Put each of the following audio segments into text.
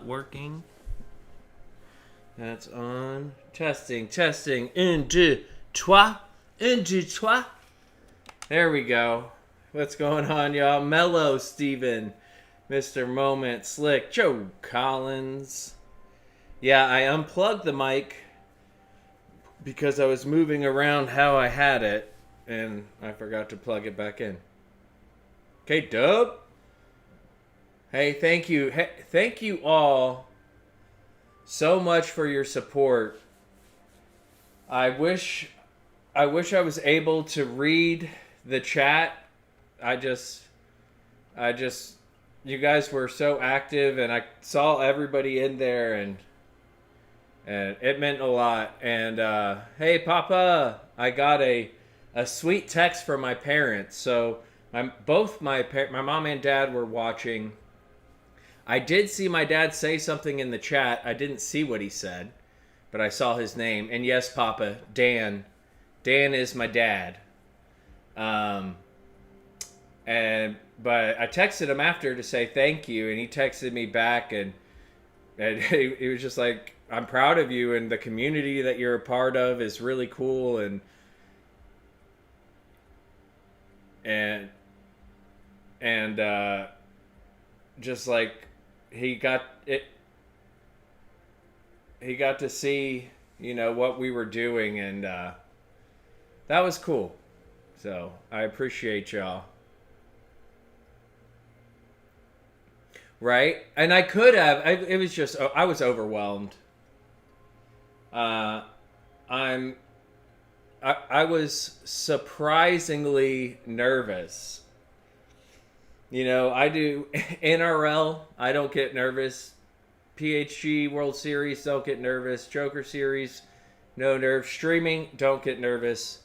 working. That's on. Testing. Un, deux, trois. Un, deux, trois. There we go. What's going on, y'all? Mellow Steven. Mr. Moment. Slick. Joe Collins. Yeah, I unplugged the mic because I was moving around how I had it, and I forgot to plug it back in. Okay, Dub. Hey, thank you. Hey, thank you all so much for your support. I wish I was able to read the chat. I just you guys were so active, and I saw everybody in there, and it meant a lot. And hey, Papa, I got a sweet text from my parents. So my mom and dad were watching. I did see my dad say something in the chat. I didn't see what he said, but I saw his name. And yes, Papa, Dan is my dad. But I texted him after to say thank you, and he texted me back, and he was just like, I'm proud of you, and the community that you're a part of is really cool, and just like he got to see, what we were doing, and that was cool. So I appreciate y'all. Right? And I could have. It was just I was overwhelmed. I was surprisingly nervous. I do NRL. I don't get nervous. PHG World Series, don't get nervous. Joker Series, no nerves. Streaming, don't get nervous.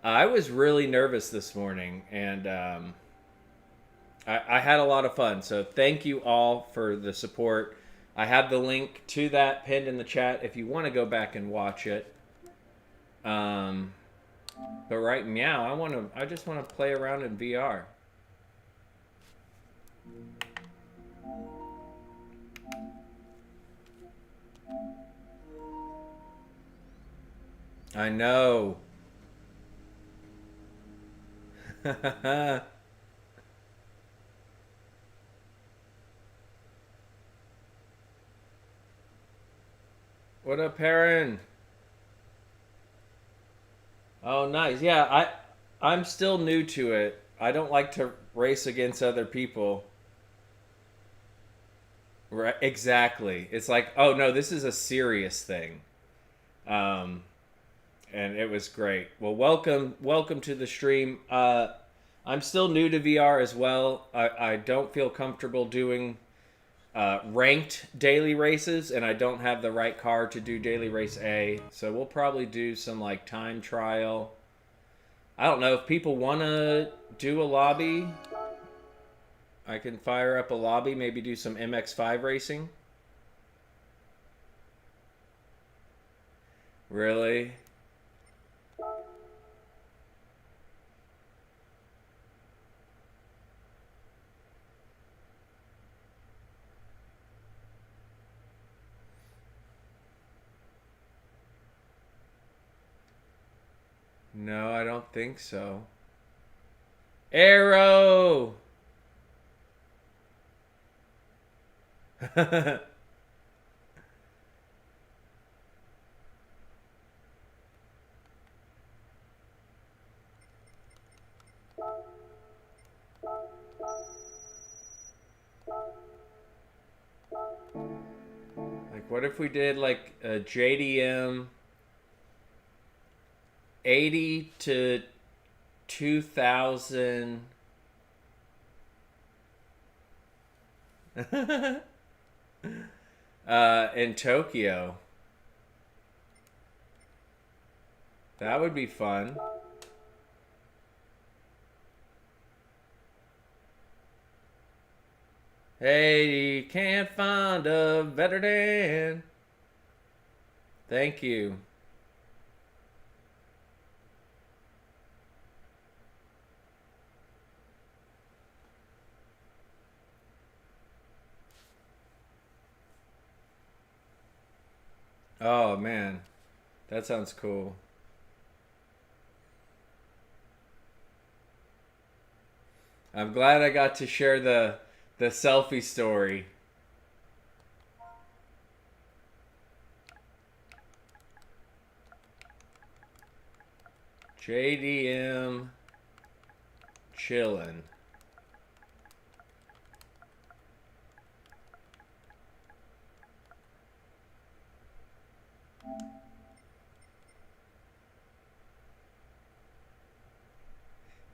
I was really nervous this morning, and I had a lot of fun. So thank you all for the support. I have the link to that pinned in the chat if you want to go back and watch it. But right now, I just want to play around in VR. I know. What up, Perrin? Oh, nice. Yeah, I'm still new to it. I don't like to race against other people. Right, exactly. It's like, oh no, this is a serious thing. And it was great. Well, welcome to the stream. I'm still new to VR as well. I don't feel comfortable doing ranked daily races, and I don't have the right car to do daily race A. So we'll probably do some like time trial. I don't know if people want to do a lobby. I can fire up a lobby, maybe do some MX5 racing. Really? No, I don't think so. Arrow! Like, what if we did like a JDM 80 to 2000 in Tokyo? That would be fun. Hey, you can't find a better Dan. Thank you. Oh man, that sounds cool. I'm glad I got to share the selfie story. JDM chillin'.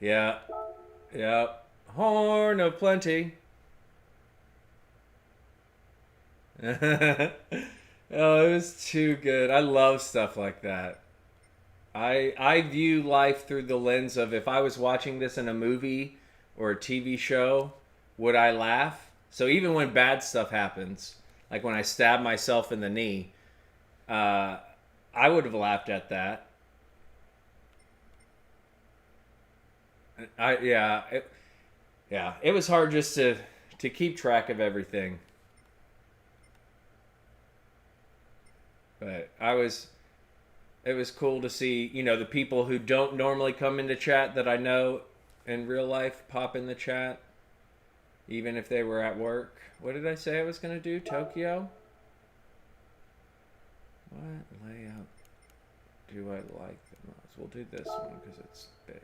Yeah, yeah. Horn of plenty. Oh, it was too good. I love stuff like that. I view life through the lens of if I was watching this in a movie or a TV show, would I laugh? So even when bad stuff happens, like when I stab myself in the knee, uh, I would have laughed at that. Yeah, it was hard just to keep track of everything, but it was cool to see, the people who don't normally come into chat that I know in real life pop in the chat, even if they were at work. What did I say I was going to do? Tokyo? What layout do I like the most? We'll do this one because it's big.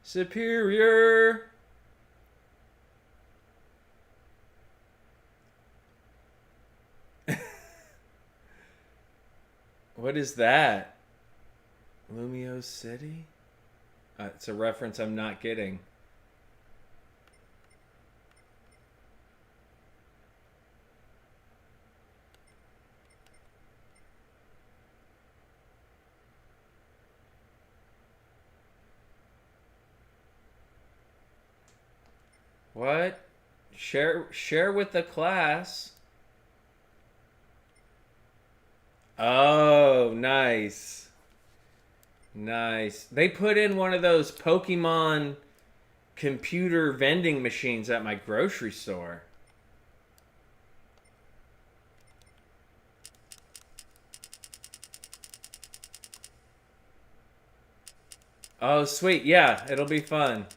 Superior. What is that? Lumio City? It's a reference I'm not getting. What? Share with the class. Oh, nice. Nice. They put in one of those Pokemon computer vending machines at my grocery store. Oh, sweet. Yeah, it'll be fun.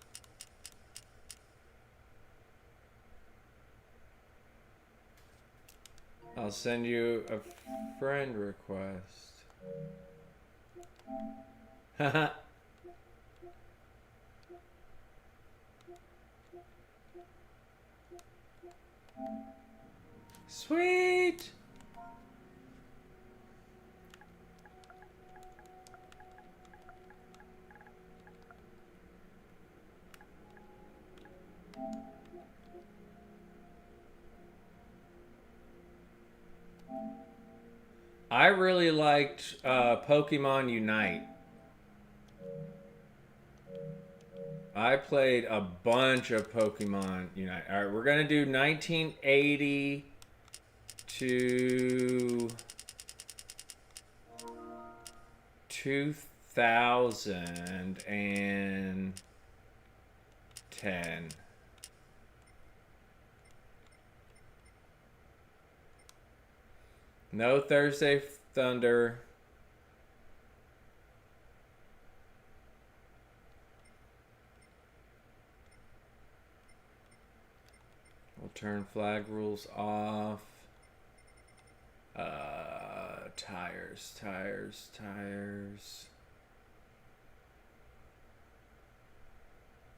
I'll send you a friend request. Haha. Sweet. I really liked Pokemon Unite. I played a bunch of Pokemon Unite. All right, we're gonna do 1980 to 2010. No Thursday Thunder. We'll turn flag rules off. Tires.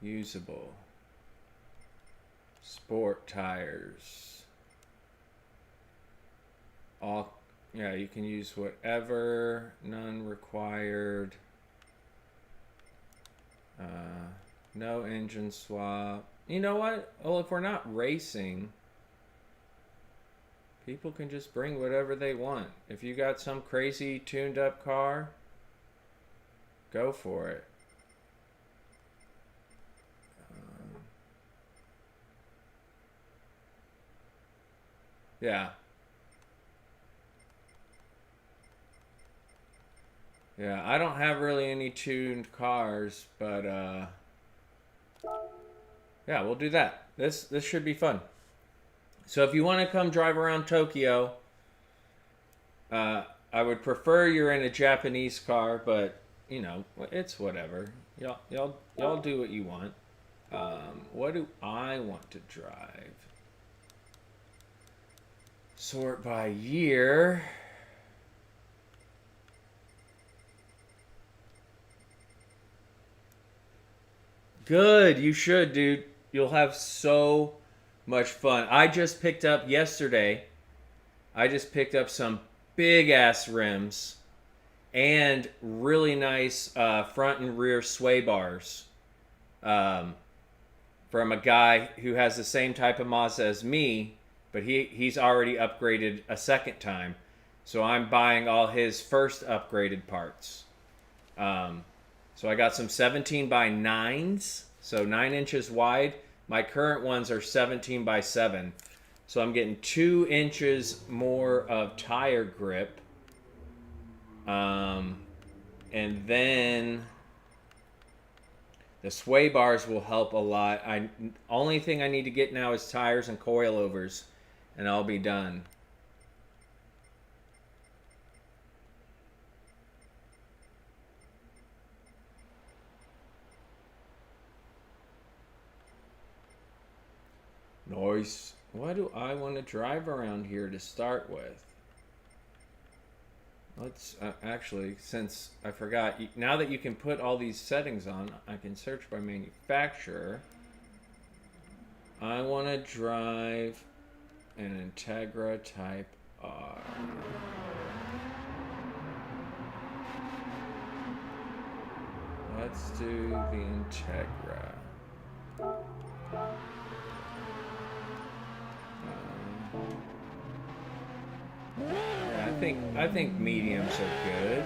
Usable. Sport tires. All, yeah, you can use whatever. None required. No engine swap. You know what? Well, if we're not racing, people can just bring whatever they want. If you got some crazy tuned up car, go for it. Yeah. Yeah, I don't have really any tuned cars, but yeah, we'll do that. This should be fun. So if you want to come drive around Tokyo, I would prefer you're in a Japanese car, but you know, it's whatever. Y'all do what you want. What do I want to drive? Sort by year. Good, you should, dude. You'll have so much fun. I just picked up yesterday. I just picked up some big ass rims and really nice front and rear sway bars from a guy who has the same type of Mazda as me, but he's already upgraded a second time. So I'm buying all his first upgraded parts. So I got some 17 by 9s, so 9 inches wide. My current ones are 17 by 7. So I'm getting 2 inches more of tire grip. And then the sway bars will help a lot. Only thing I need to get now is tires and coilovers, and I'll be done. Nice. What do I want to drive around here to start with? Let's actually, since I forgot, now that you can put all these settings on, I can search by manufacturer. I want to drive an Integra Type R. Let's do the Integra. Yeah, I think mediums are good.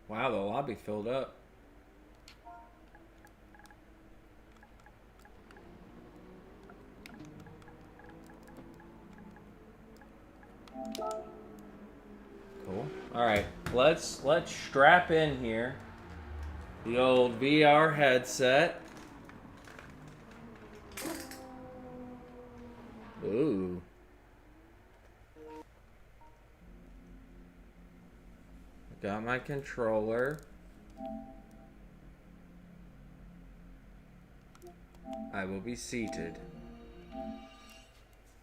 Wow, the lobby filled up. Cool. All right, let's strap in here. The old VR headset. Ooh. Got my controller. I will be seated.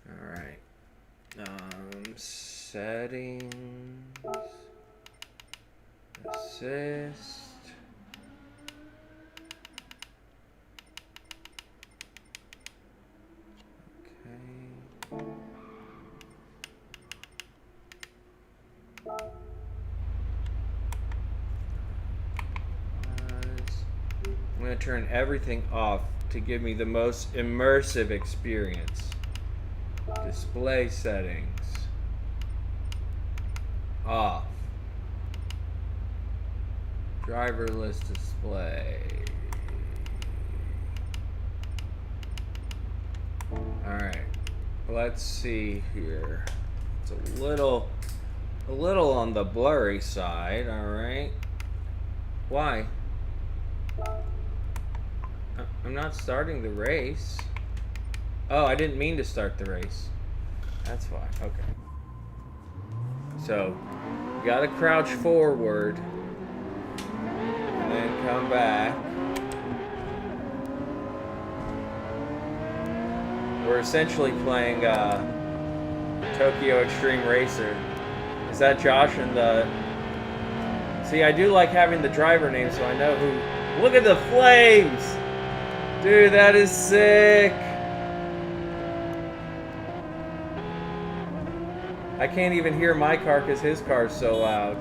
All right. Settings. Assist. I'm going to turn everything off to give me the most immersive experience. Display settings. Off. Driverless display. Alright. Let's see here. It's a little on the blurry side, alright? Why? I'm not starting the race. Oh, I didn't mean to start the race. That's why. Okay. So, you gotta crouch forward. And then come back. We're essentially playing Tokyo Extreme Racer. Is that Josh and the... See, I do like having the driver name so I know who... Look at the flames! Dude, that is sick! I can't even hear my car because his car's so loud.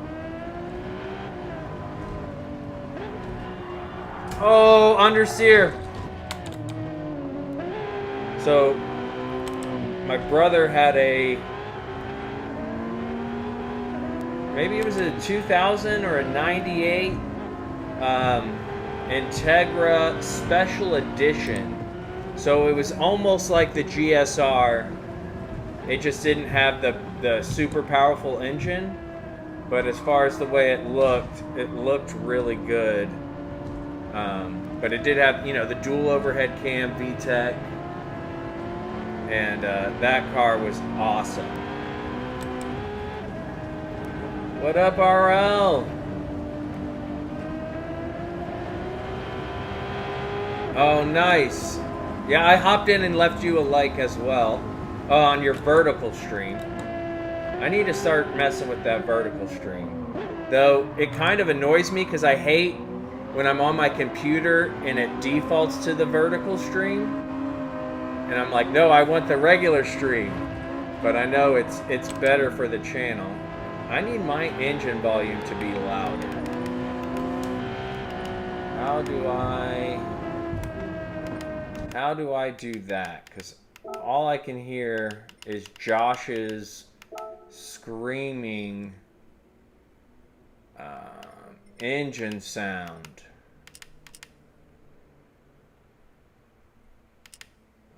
Oh, understeer! So, my brother had a... Maybe it was a 2000 or a 98 Integra Special Edition So it was almost like the GSR. It just didn't have the super powerful engine. But as far as the way it looked really good. But it did have, you know, the dual overhead cam VTEC. And that car was awesome. What up, RL? Oh, nice. Yeah, I hopped in and left you a like as well. Oh, on your vertical stream. I need to start messing with that vertical stream. Though, it kind of annoys me because I hate when I'm on my computer and it defaults to the vertical stream. And I'm like, no, I want the regular stream. But I know it's better for the channel. I need my engine volume to be louder. How do I do that? Because all I can hear is Josh's screaming engine sound.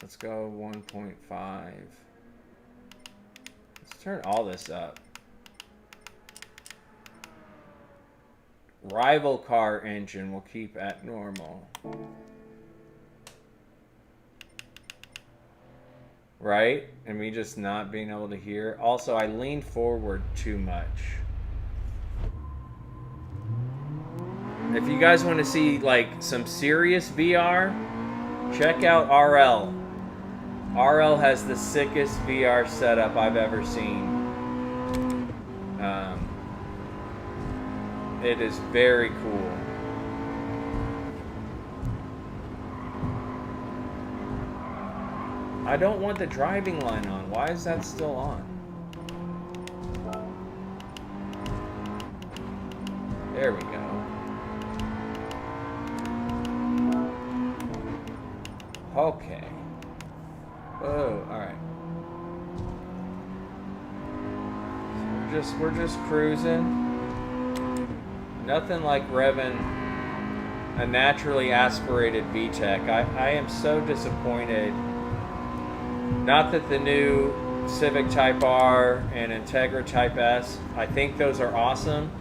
Let's go 1.5. Let's turn all this up. Rival car engine we'll keep at normal. Right? And me just not being able to hear. Also, I leaned forward too much. If you guys want to see like some serious VR, check out RL. RL has the sickest VR setup I've ever seen. It is very cool. I don't want the driving line on. Why is that still on? There we go. Okay. Oh, all right. So we're just cruising. Nothing like revving a naturally aspirated VTEC. I am so disappointed. Not that the new Civic Type R and Integra Type S, I think those are awesome.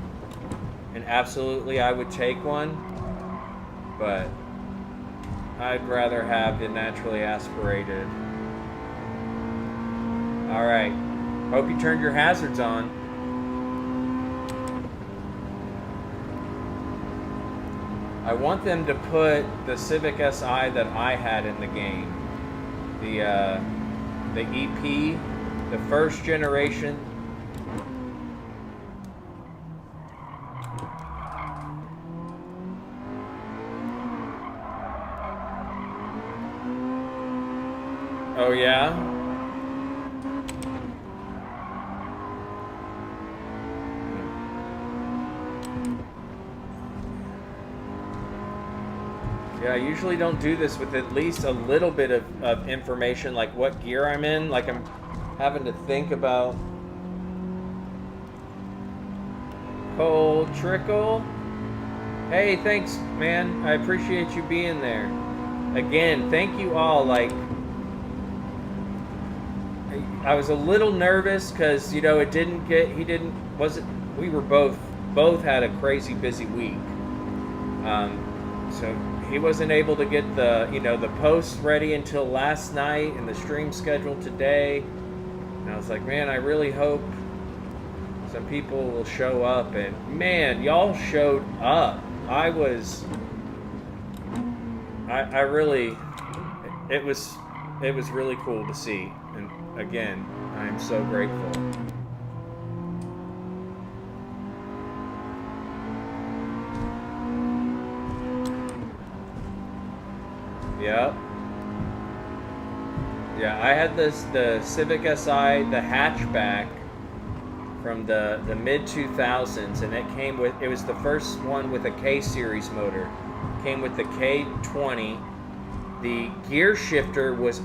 And absolutely I would take one. But I'd rather have the naturally aspirated. Alright. Hope you turned your hazards on. I want them to put the Civic Si that I had in the game. The EP, the first generation. Oh yeah? Yeah, I usually don't do this with at least a little bit of information, like what gear I'm in. Like I'm having to think about. Cold Trickle. Hey, thanks, man. I appreciate you being there. Again, thank you all. Like, I was a little nervous because, you know, we were both had a crazy busy week. So he wasn't able to get the posts ready until last night and the stream scheduled today. And I was like, man, I really hope some people will show up. And man, y'all showed up. It was really cool to see. And again, I am so grateful. Yep. Yeah, I had the Civic Si, the hatchback from the mid 2000s, and it was the first one with a K series motor. Came with the K20. The gear shifter was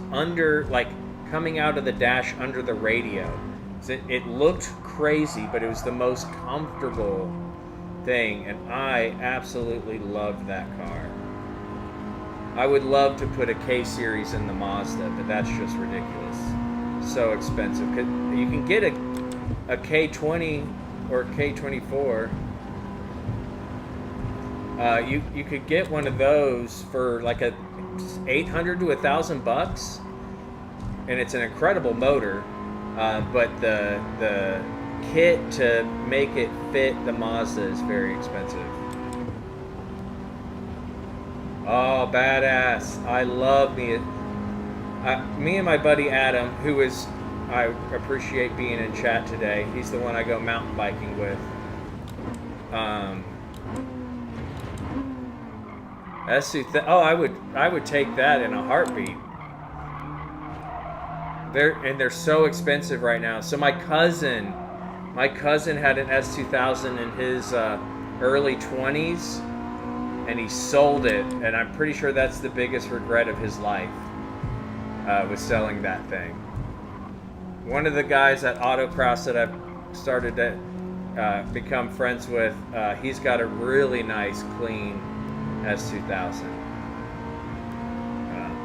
coming out of the dash under the radio. So it looked crazy, but it was the most comfortable thing, and I absolutely loved that car. I would love to put a K series in the Mazda, but that's just ridiculous. So expensive. You can get a K20 or K24. You could get one of those for like a $800 to $1,000, and it's an incredible motor. But the kit to make it fit the Mazda is very expensive. Oh, badass! I love me. Me and my buddy Adam, who is, I appreciate being in chat today. He's the one I go mountain biking with. I would take that in a heartbeat. They're so expensive right now. So my cousin had an S2000 in his early 20s, and he sold it. And I'm pretty sure that's the biggest regret of his life, was selling that thing. One of the guys at Autocross that I've started to become friends with, he's got a really nice, clean S2000.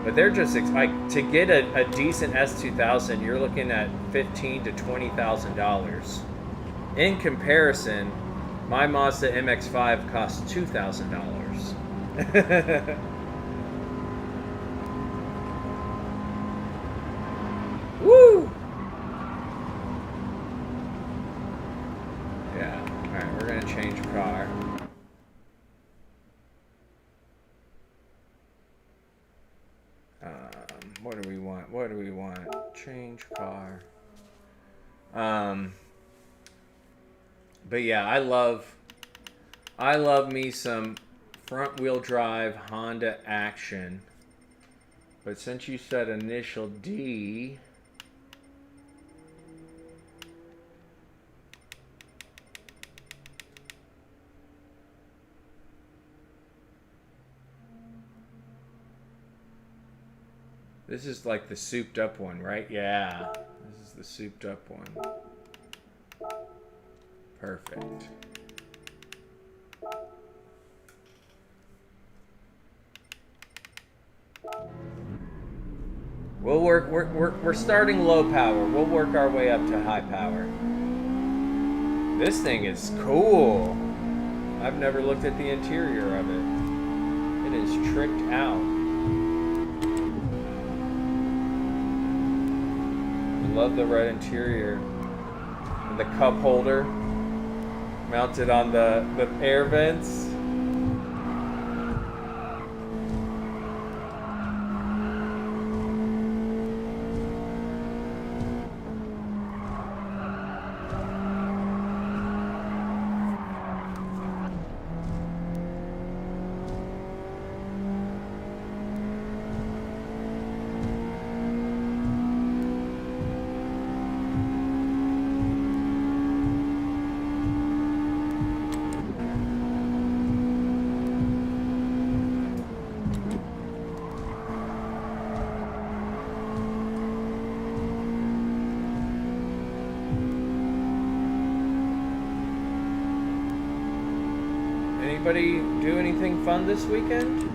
But they're just like, to get a decent S2000, you're looking at $15,000 to $20,000. In comparison, my Mazda MX-5 costs $2,000. Woo! Yeah. All right, we're gonna change car. What do we want? What do we want? Change car. But yeah, I love me some front wheel drive Honda action. But since you said initial D, this is like the souped up one, right? Yeah, this is the souped up one. Perfect. We'll work. We're starting low power. We'll work our way up to high power. This thing is cool. I've never looked at the interior of it. It is tricked out. Love the red interior. And the cup holder mounted on the air vents. Anybody do anything fun this weekend?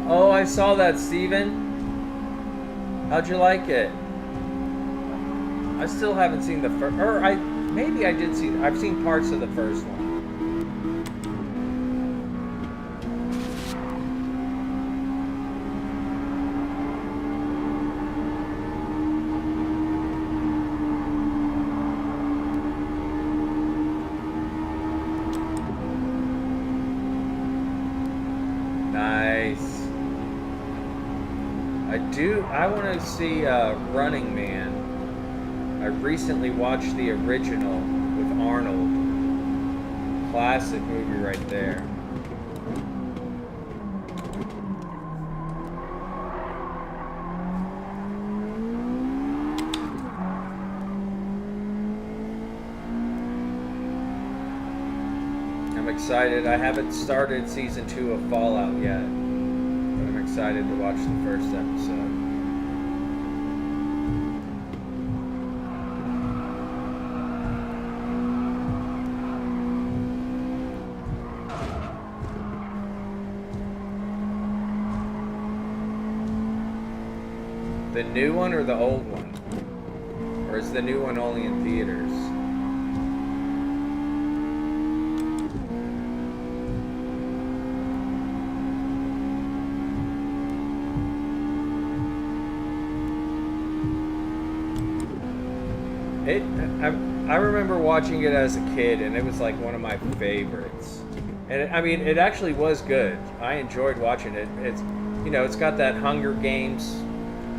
Oh, I saw that, Steven. How'd you like it? I still haven't seen the first, or maybe I did see, I've seen parts of the first one. I want to see Running Man. I recently watched the original with Arnold. Classic movie right there. I'm excited. I haven't started season 2 of Fallout yet, but I'm excited to watch the first episode. The new one or the old one? Or is the new one only in theaters? I remember watching it as a kid, and it was like one of my favorites. And I mean, it actually was good. I enjoyed watching it. It's, you know, it's got that Hunger Games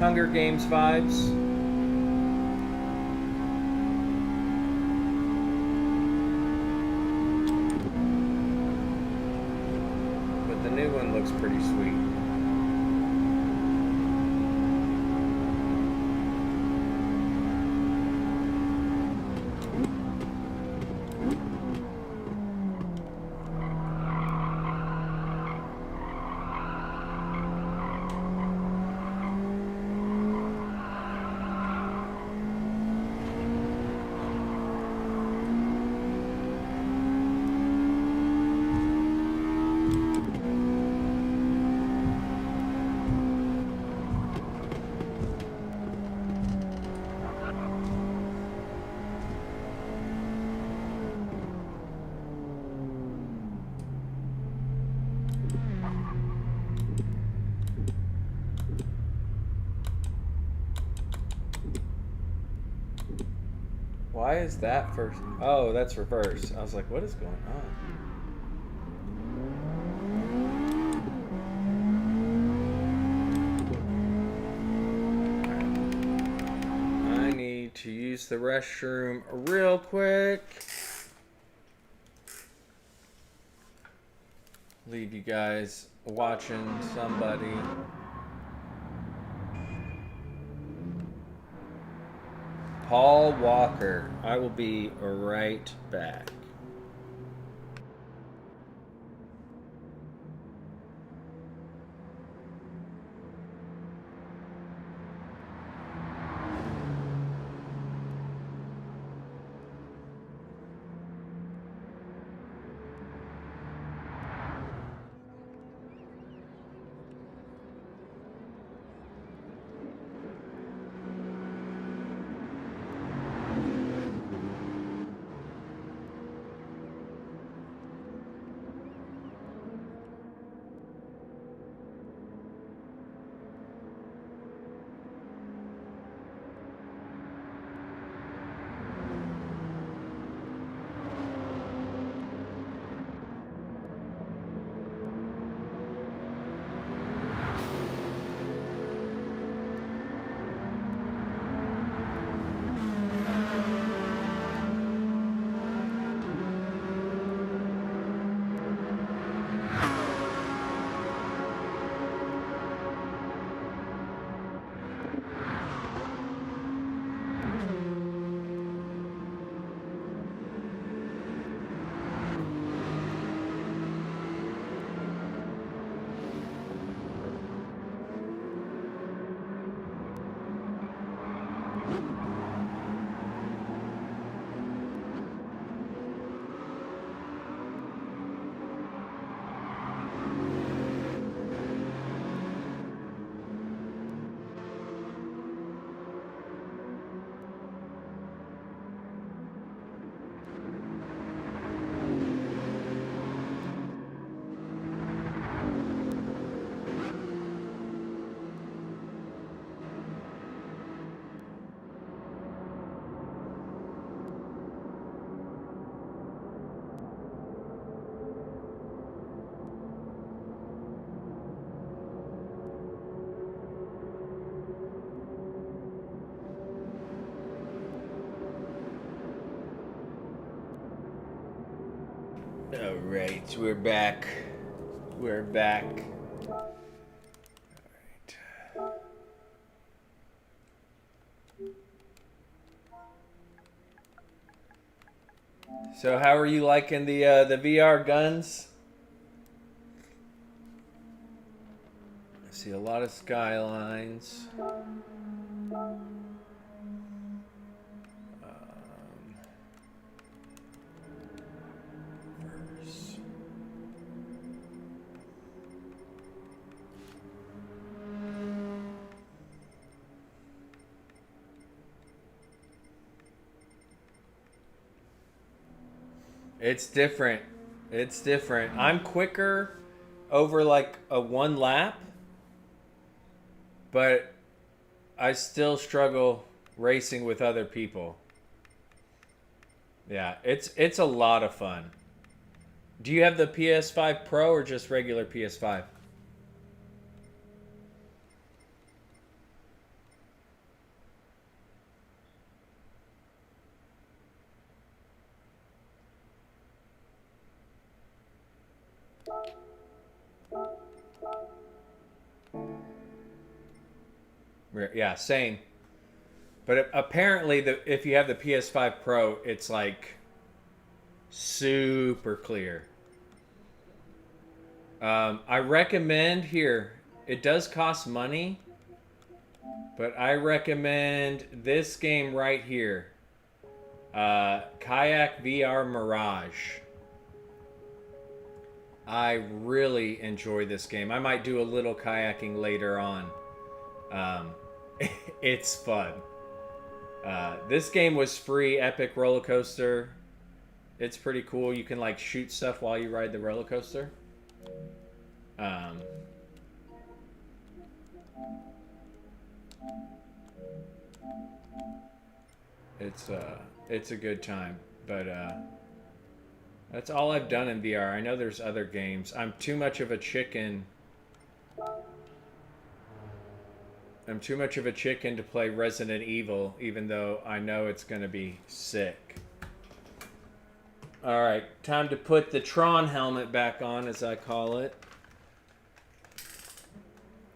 vibes. But the new one looks pretty sweet. Why is that first? Oh, that's reverse. I was like, what is going on? I need to use the restroom real quick. Leave you guys watching somebody. Paul Walker. I will be right back. All right, we're back. We're back. All right. So, how are you liking the VR guns? I see a lot of skylines. It's different. It's different. I'm quicker over like a one lap, but I still struggle racing with other people. Yeah, it's a lot of fun. Do you have the PS5 Pro or just regular PS5? Yeah, same. But apparently, if you have the PS5 Pro, it's like super clear. I recommend here. It does cost money, but I recommend this game right here. Kayak VR Mirage. I really enjoy this game. I might do a little kayaking later on. It's fun. This game was free. Epic roller coaster. It's pretty cool. You can like shoot stuff while you ride the roller coaster. It's a good time, but that's all I've done in VR. I know there's other games. I'm too much of a chicken. I'm too much of a chicken to play Resident Evil, even though I know it's going to be sick. Alright, time to put the Tron helmet back on, as I call it.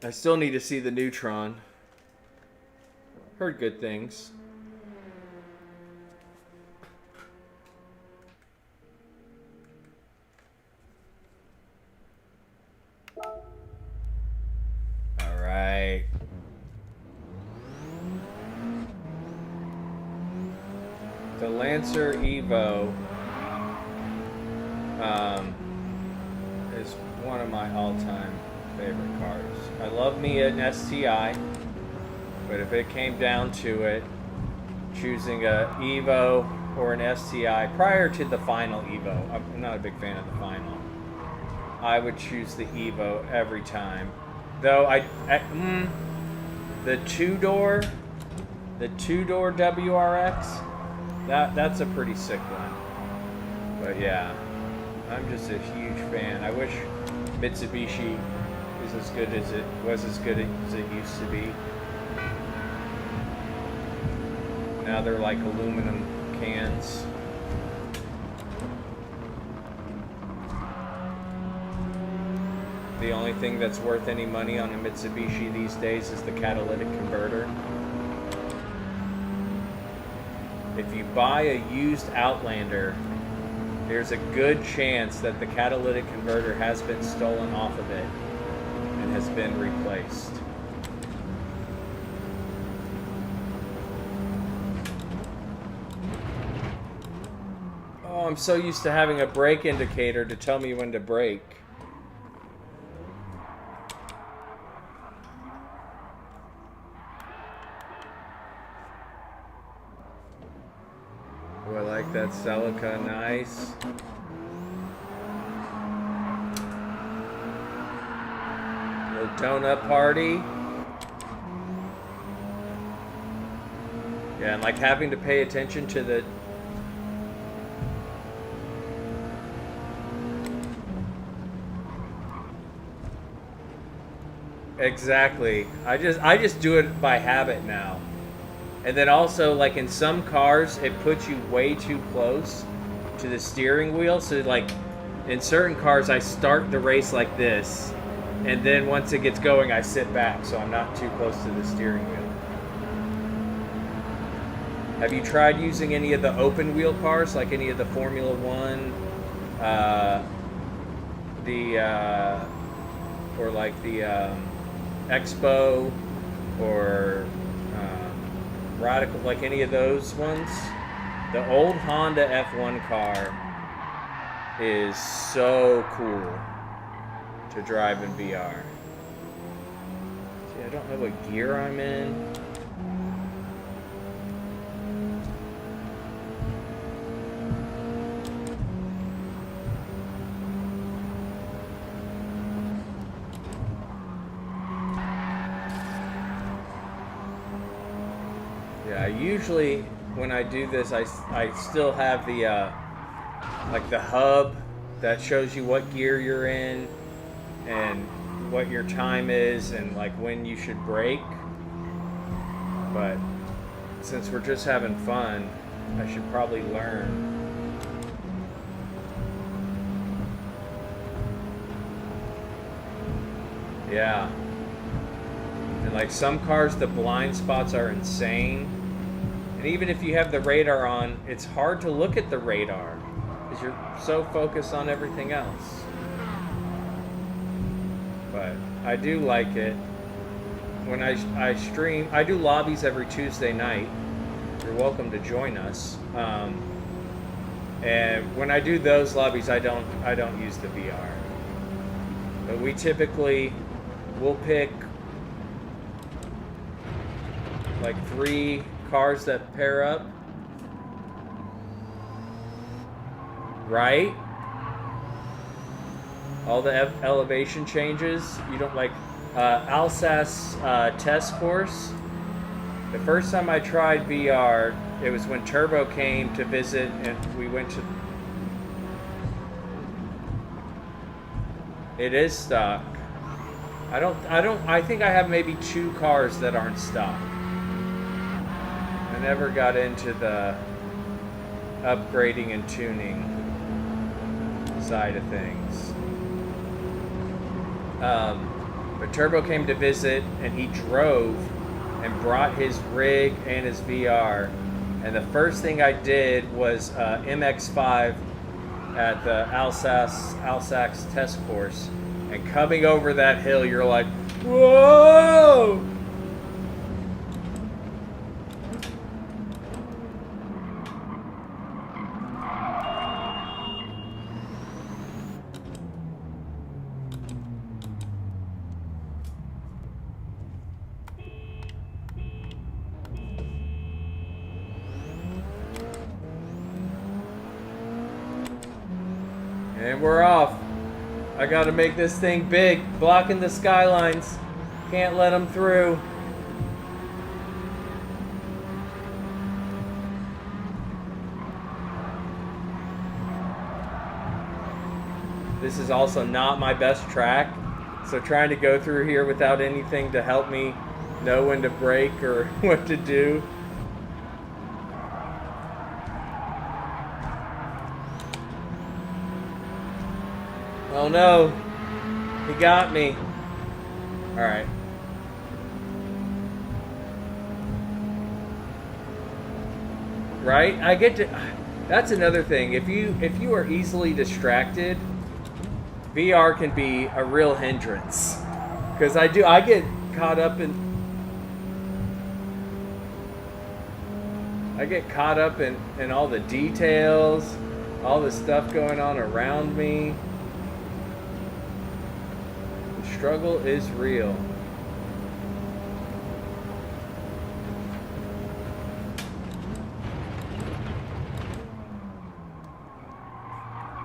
I still need to see the new Tron. Heard good things. Alright. The Lancer Evo is one of my all-time favorite cars. I love me an STI, but if it came down to it, choosing a Evo or an STI prior to the final Evo, I'm not a big fan of the final. I would choose the Evo every time. Though the two-door WRX. That's a pretty sick one. But yeah, I'm just a huge fan. I wish Mitsubishi was as good as it used to be. Now they're like aluminum cans. The only thing that's worth any money on a Mitsubishi these days is the catalytic converter. If you buy a used Outlander, there's a good chance that the catalytic converter has been stolen off of it and has been replaced. Oh, I'm so used to having a brake indicator to tell me when to brake. Oh, I like that Celica, nice. Little donut party. Yeah, and like having to pay attention to the exactly. I just do it by habit now. And then also, like in some cars, it puts you way too close to the steering wheel, so like in certain cars, I start the race like this, and then once it gets going, I sit back so I'm not too close to the steering wheel. Have you tried using any of the open wheel cars, like any of the Formula One, or like the Expo, or Radical, like any of those ones? The old Honda F1 car is so cool to drive in VR. See, I don't know what gear I'm in. Yeah, usually when I do this, I still have the like the hub that shows you what gear you're in and what your time is and like when you should brake. But since we're just having fun, I should probably learn. Yeah. And like some cars, the blind spots are insane. And even if you have the radar on, it's hard to look at the radar because you're so focused on everything else. But I do like it. When I stream, I do lobbies every Tuesday night. You're welcome to join us. And when I do those lobbies, I don't use the VR. But we typically will pick like 3 cars that pair up, right? All the elevation changes. You don't like Alsace test course. The first time I tried VR, it was when Turbo came to visit, and we went to. It is stock. I think I have maybe 2 cars that aren't stock. I never got into the upgrading and tuning side of things. But Turbo came to visit, and he drove and brought his rig and his VR. And the first thing I did was MX5 at the Alsace test course. And coming over that hill, you're like, whoa! And we're off. I gotta make this thing big, blocking the skylines. Can't let them through. This is also not my best track, so trying to go through here without anything to help me know when to brake or what to do. Oh no, he got me. All right. Right? I get to. That's another thing. If you are easily distracted, VR can be a real hindrance. Because I get caught up in. I get caught up in all the details, all the stuff going on around me. Struggle is real.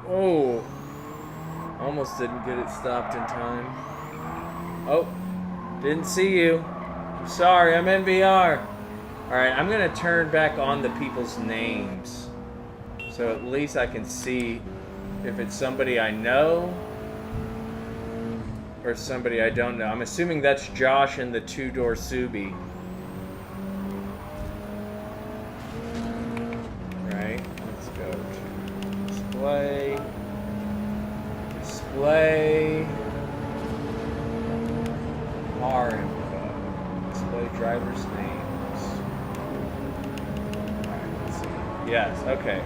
Oh, almost didn't get it stopped in time. Oh, didn't see you. Sorry, I'm in VR. Alright, I'm gonna turn back on the people's names, so at least I can see if it's somebody I know or somebody I don't know. I'm assuming that's Josh in the 2-door Subi. Right, let's go to display. Display car info. Display drivers' names. Alright, let's see. Yes, okay.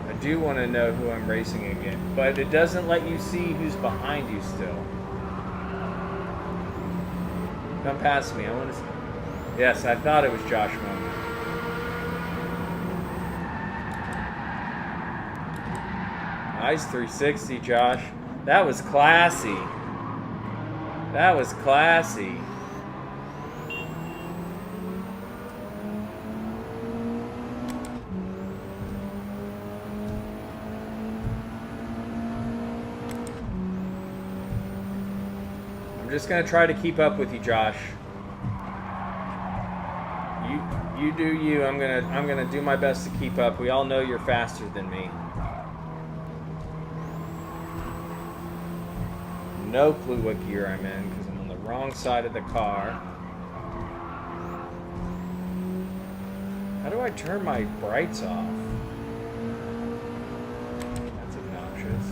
I do want to know who I'm racing against, but it doesn't let you see who's behind you still. Come past me. I want to see. Yes, I thought it was Josh Moment. Nice 360, Josh. That was classy. That was classy. I'm just gonna try to keep up with you, Josh. You do you. I'm gonna do my best to keep up. We all know you're faster than me. No clue what gear I'm in because I'm on the wrong side of the car. How do I turn my brights off? That's obnoxious.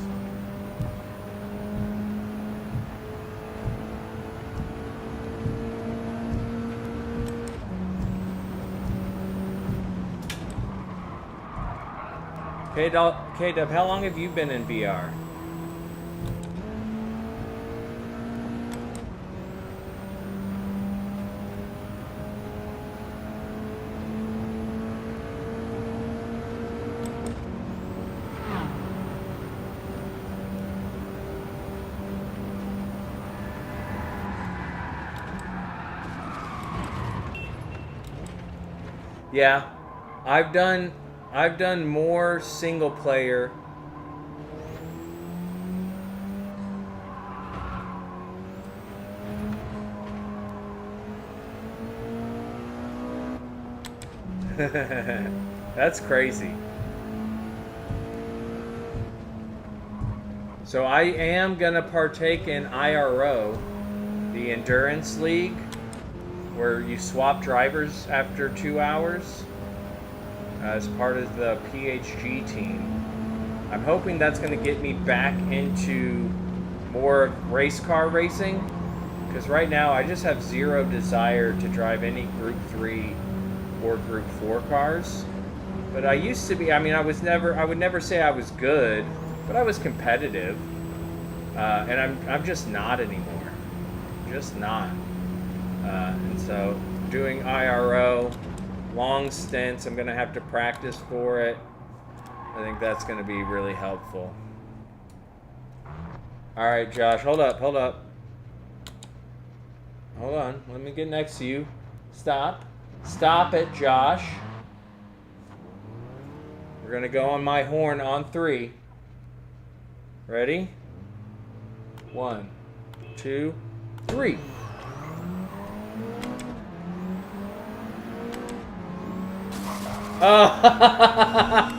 K-Dub, how long have you been in VR? Yeah, I've done more single player. That's crazy. So I am gonna partake in IRO, the Endurance League, where you swap drivers after 2 hours as part of the PHG team. I'm hoping that's going to get me back into more race car racing, because right now I just have zero desire to drive any Group 3 or Group 4 cars. But I used to be, I mean, I would never say I was good, but I was competitive. And I'm just not anymore. Just not. And so doing IRO, long stints, I'm going to have to practice for it. I think that's going to be really helpful. All right, Josh, hold up. Hold on, let me get next to you. Stop it, Josh. We're going to go on my horn on 3. Ready? 1, 2, 3. Oh,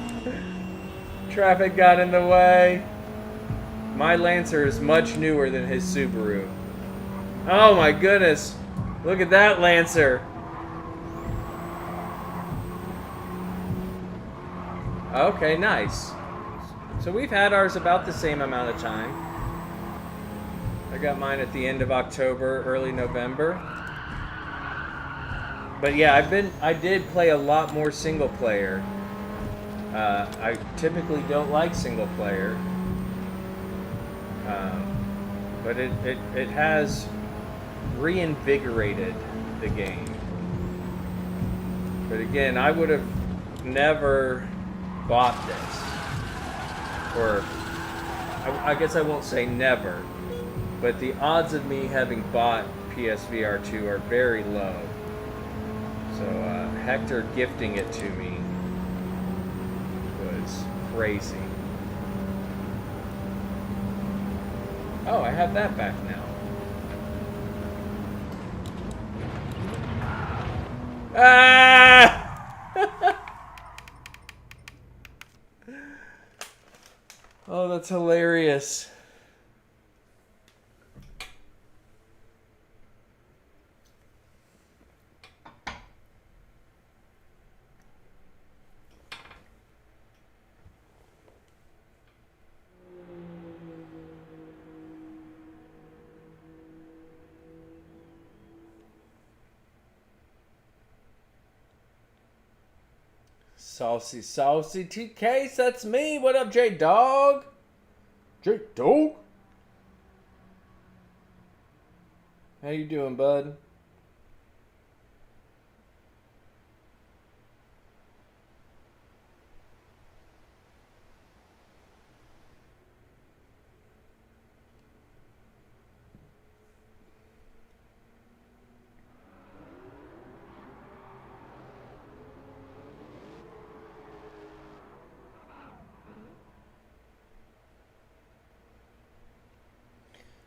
traffic got in the way. My Lancer is much newer than his Subaru. Oh my goodness. Look at that Lancer. Okay, nice. So we've had ours about the same amount of time. I got mine at the end of October, early November. But yeah, I did play a lot more single player. I typically don't like single player. But it has reinvigorated the game. But again, I would have never bought this. Or, I guess I won't say never, but the odds of me having bought PSVR 2 are very low. So Hector gifting it to me was crazy. Oh, I have that back now. Ah! Oh, that's hilarious. Saucy, saucy TK, that's me. What up, J Dog? J Dog? How you doing, bud?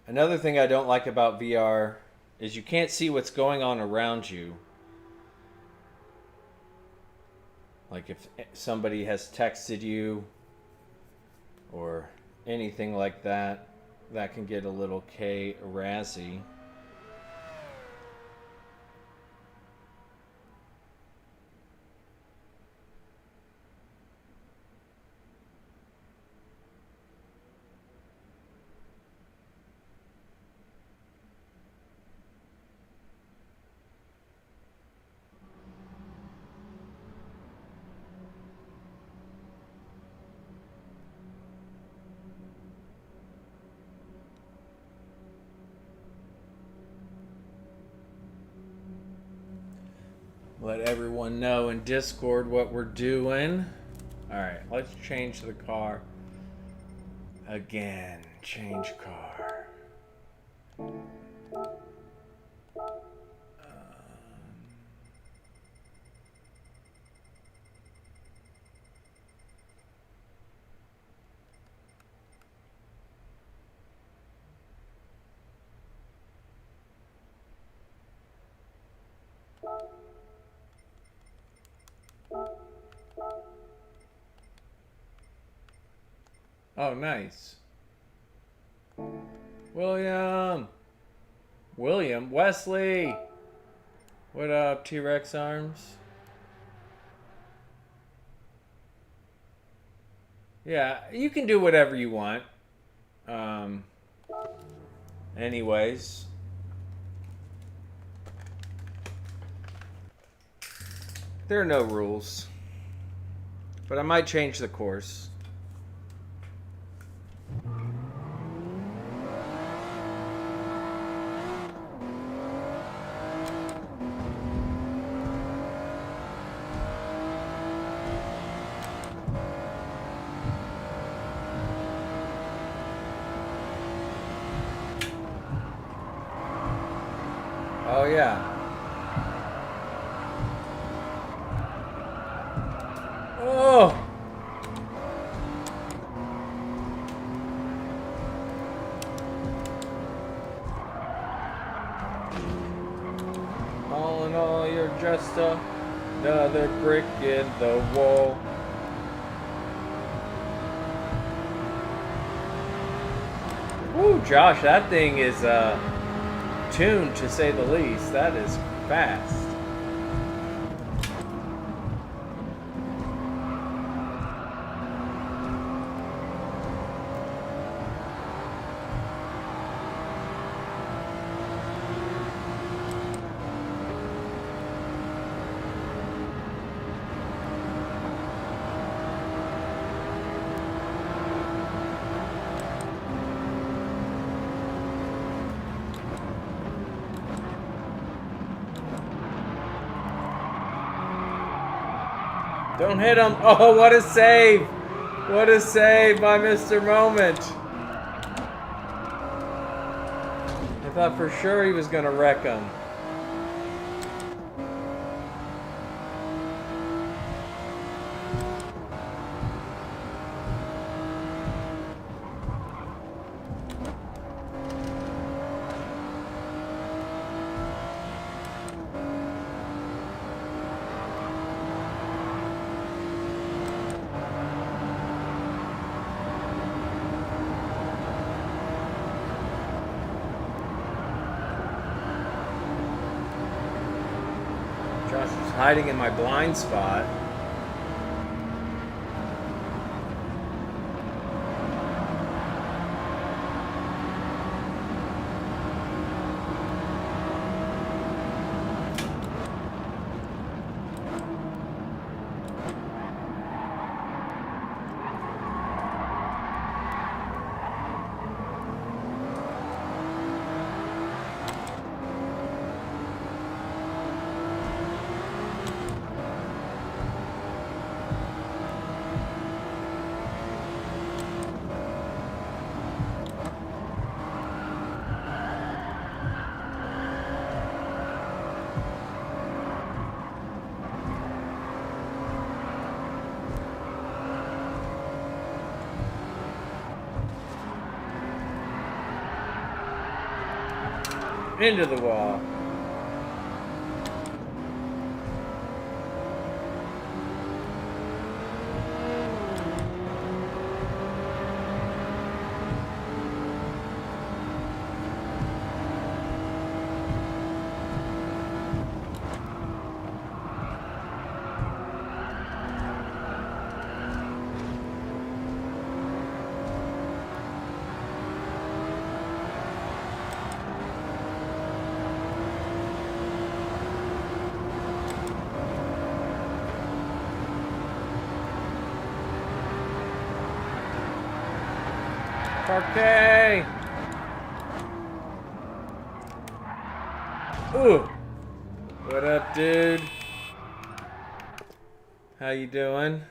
Another thing I don't like about VR is you can't see what's going on around you. Like if somebody has texted you or anything like that, that can get a little K-razzy. Let everyone know in Discord what we're doing. Alright, let's change the car. Again, change car. Oh, nice. William, Wesley. What up, T-Rex Arms? Yeah, you can do whatever you want. Anyways. There are no rules. But I might change the course. Oh, yeah. Oh! All in all, you're just another brick in the wall. Woo, Josh, that thing is tuned to say the least. That is fast. Don't hit him. Oh, what a save. What a save by Mr. Moment. I thought for sure he was going to wreck him. Josh is hiding in my blind spot. Into the wall. Okay. Ooh. What up, dude? How you doing?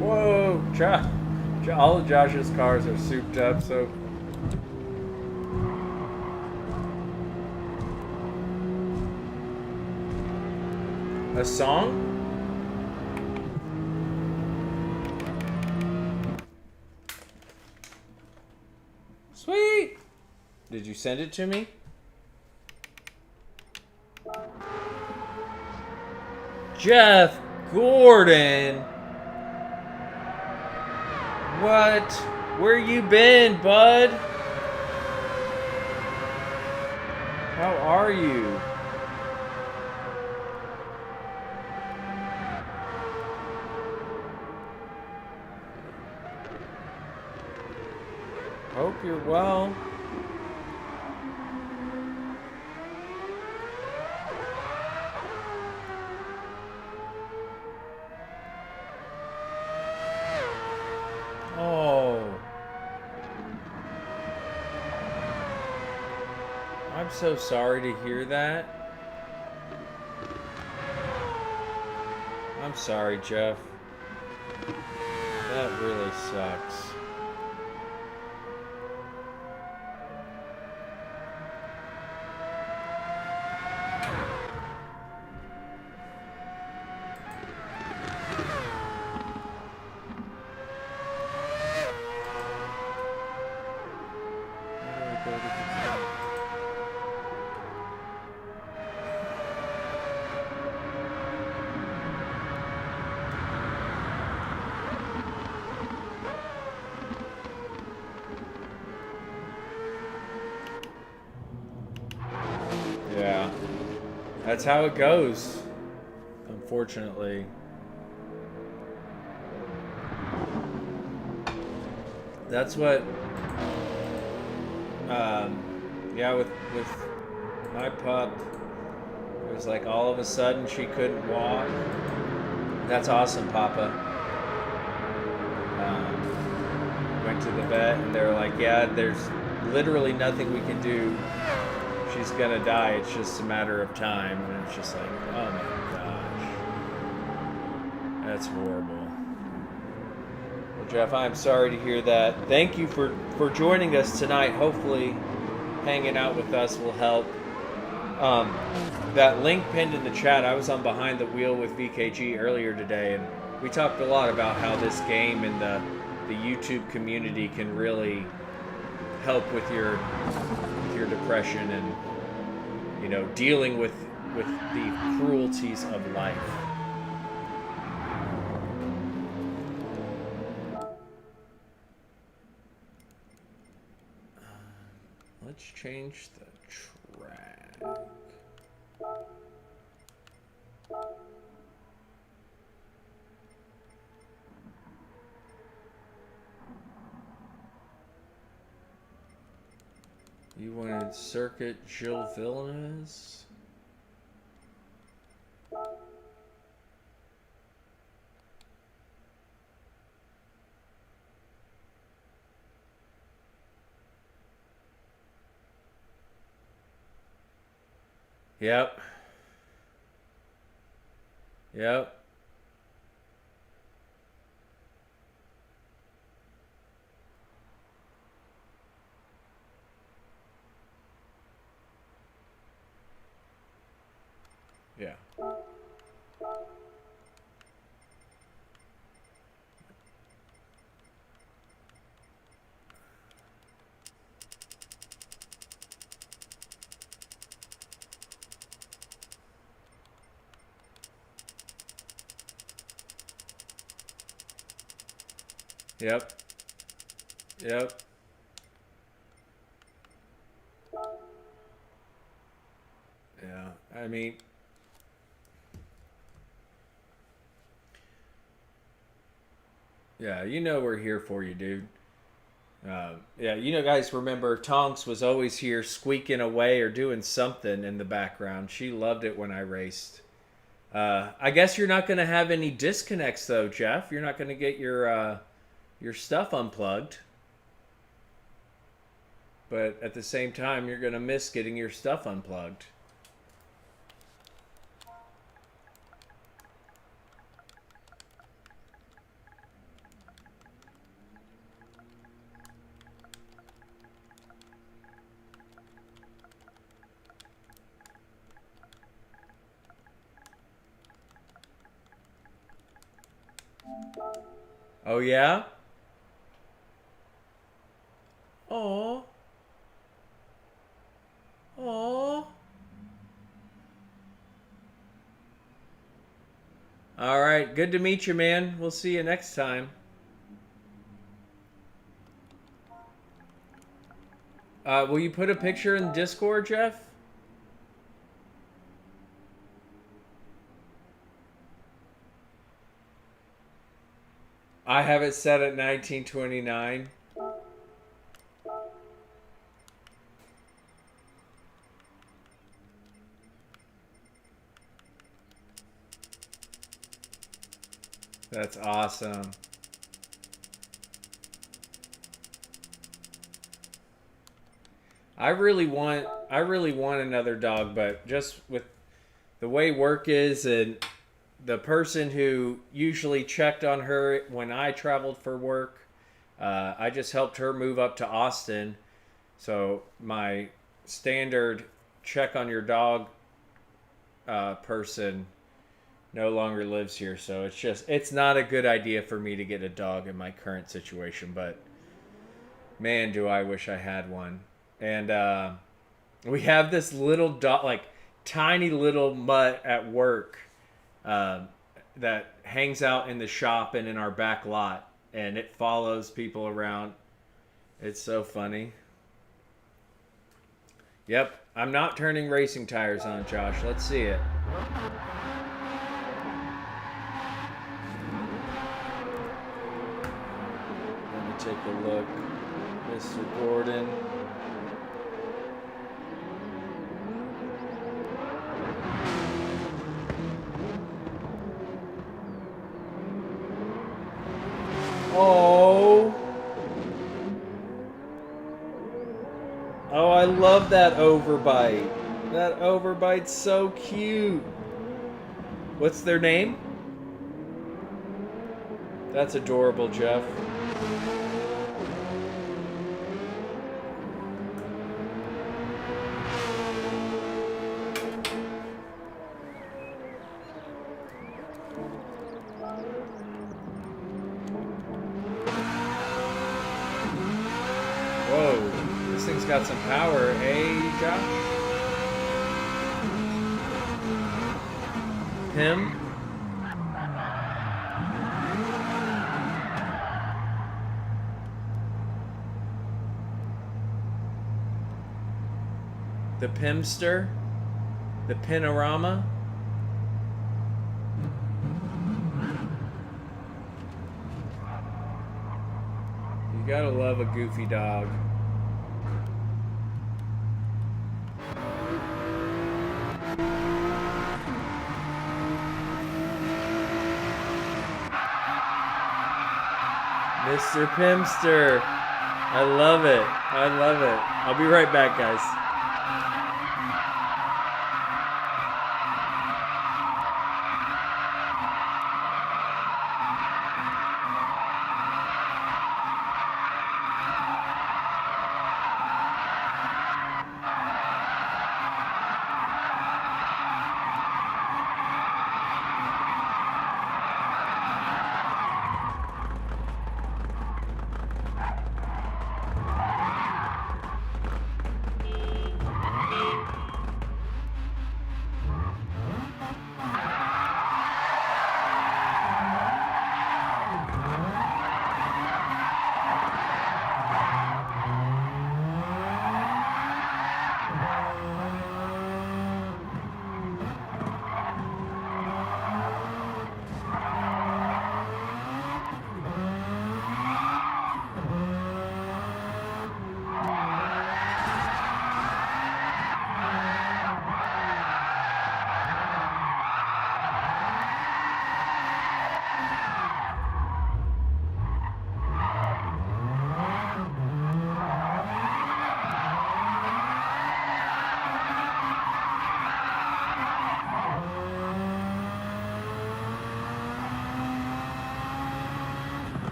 Whoa, all of Josh's cars are souped up, so... A song? Sweet! Did you send it to me? Jeff Gordon! What? Where you been, bud? How are you? Hope you're well. Oh. I'm so sorry to hear that. I'm sorry, Jeff. That really sucks. Yeah, that's how it goes, unfortunately. That's what, yeah, with My pup. It was like all of a sudden she couldn't walk. That's awesome, Papa. Went to the vet and they were like, yeah, there's literally nothing we can do. She's gonna die. It's just a matter of time. And it's just like, oh my gosh. That's horrible. Well, Jeff, I'm sorry to hear that. Thank you for joining us tonight. Hopefully hanging out with us will help. That link pinned in the chat, I was on Behind the Wheel with VKG earlier today, and we talked a lot about how this game and the YouTube community can really help with your depression and, you know, dealing with the cruelties of life. Let's change the track. You wanted Circuit Gilles Villeneuve? Yep. Yep. Yeah. Yep. Yep. Yeah. I mean, yeah, you know we're here for you, dude. Yeah, you know, guys, remember Tonks was always here squeaking away or doing something in the background. She loved it when I raced. I guess you're not going to have any disconnects, though, Jeff. You're not going to get your stuff unplugged. But at the same time, you're going to miss getting your stuff unplugged. Oh, yeah? Aw. Aw. All right. Good to meet you, man. We'll see you next time. Will you put a picture in Discord, Jeff? I have it set at 1929. That's awesome. I really want another dog, but just with the way work is and the person who usually checked on her when I traveled for work, I just helped her move up to Austin. So my standard check on your dog person no longer lives here. So it's not a good idea for me to get a dog in my current situation. But man, do I wish I had one. And we have this little dog, like tiny little mutt at work that hangs out in the shop and in our back lot, and it follows people around. It's so funny. Yep, I'm not turning racing tires on, Josh. Let's see it. Let me take a look. Mr. Gordon. Oh, I love that overbite. That overbite's so cute. What's their name? That's adorable, Jeff. Whoa, this thing's got some power, eh, Josh? Him? The Pimster? The Pinorama? You gotta love a goofy dog. Mr. Pimster. I love it. I love it. I'll be right back, guys.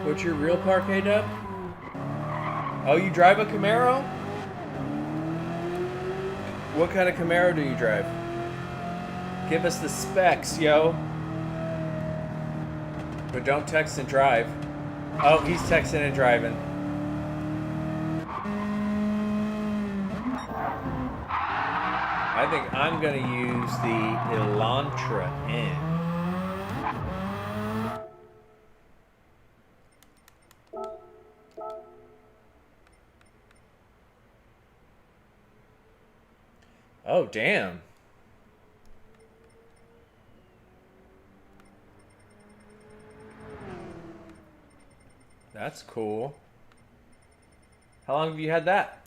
What's your real parquet dub? Oh, you drive a Camaro? What kind of Camaro do you drive? Give us the specs, yo. But don't text and drive. Oh, he's texting and driving. I think I'm gonna use the Elantra N. Oh, damn. That's cool. How long have you had that?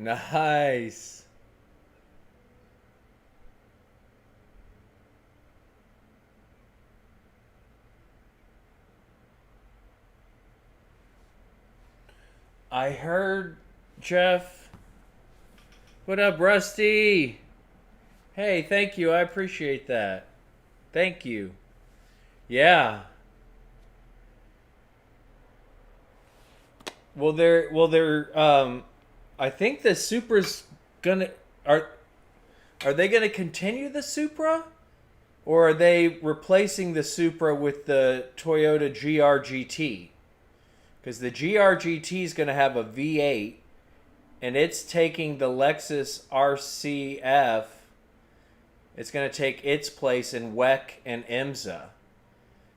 Nice. I heard, Jeff. What up, Rusty? Hey, thank you. I appreciate that. Thank you. Yeah. Well, I think the Supra's gonna are they gonna continue the Supra, or are they replacing the Supra with the Toyota GR-GT? Because the GR-GT is gonna have a V8, and it's taking the Lexus RCF. It's gonna take its place in WEC and IMSA.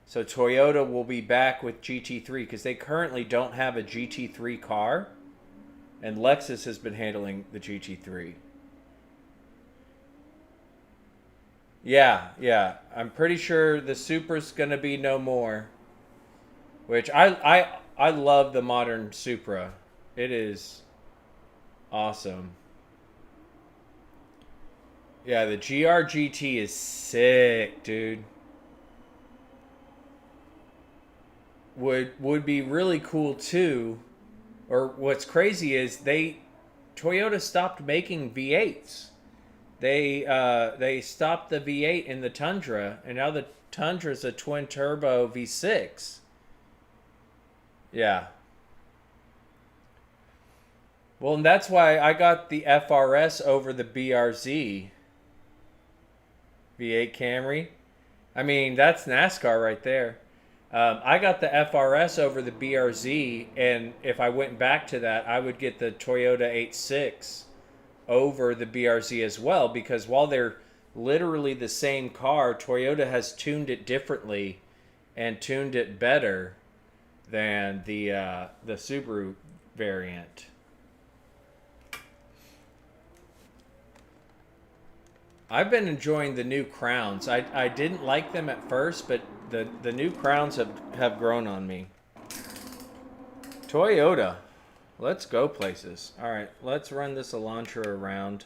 So Toyota will be back with GT3 because they currently don't have a GT3 car, and Lexus has been handling the GT3. Yeah. I'm pretty sure the Supra's gonna be no more. Which I love the modern Supra. It is awesome. Yeah, the GR-GT is sick, dude. Would be really cool too. Or what's crazy is Toyota stopped making V8s. They stopped the V8 in the Tundra, and now the Tundra's a twin turbo V6. Yeah. Well, and that's why I got the FRS over the BRZ V8 Camry. I mean, that's NASCAR right there. I got the FRS over the BRZ, and if I went back to that, I would get the Toyota 86 over the BRZ as well, because while they're literally the same car, Toyota has tuned it differently and tuned it better than the Subaru variant. I've been enjoying the new Crowns. I didn't like them at first, but the new Crowns have grown on me. Toyota. Let's go places. All right, let's run this Elantra around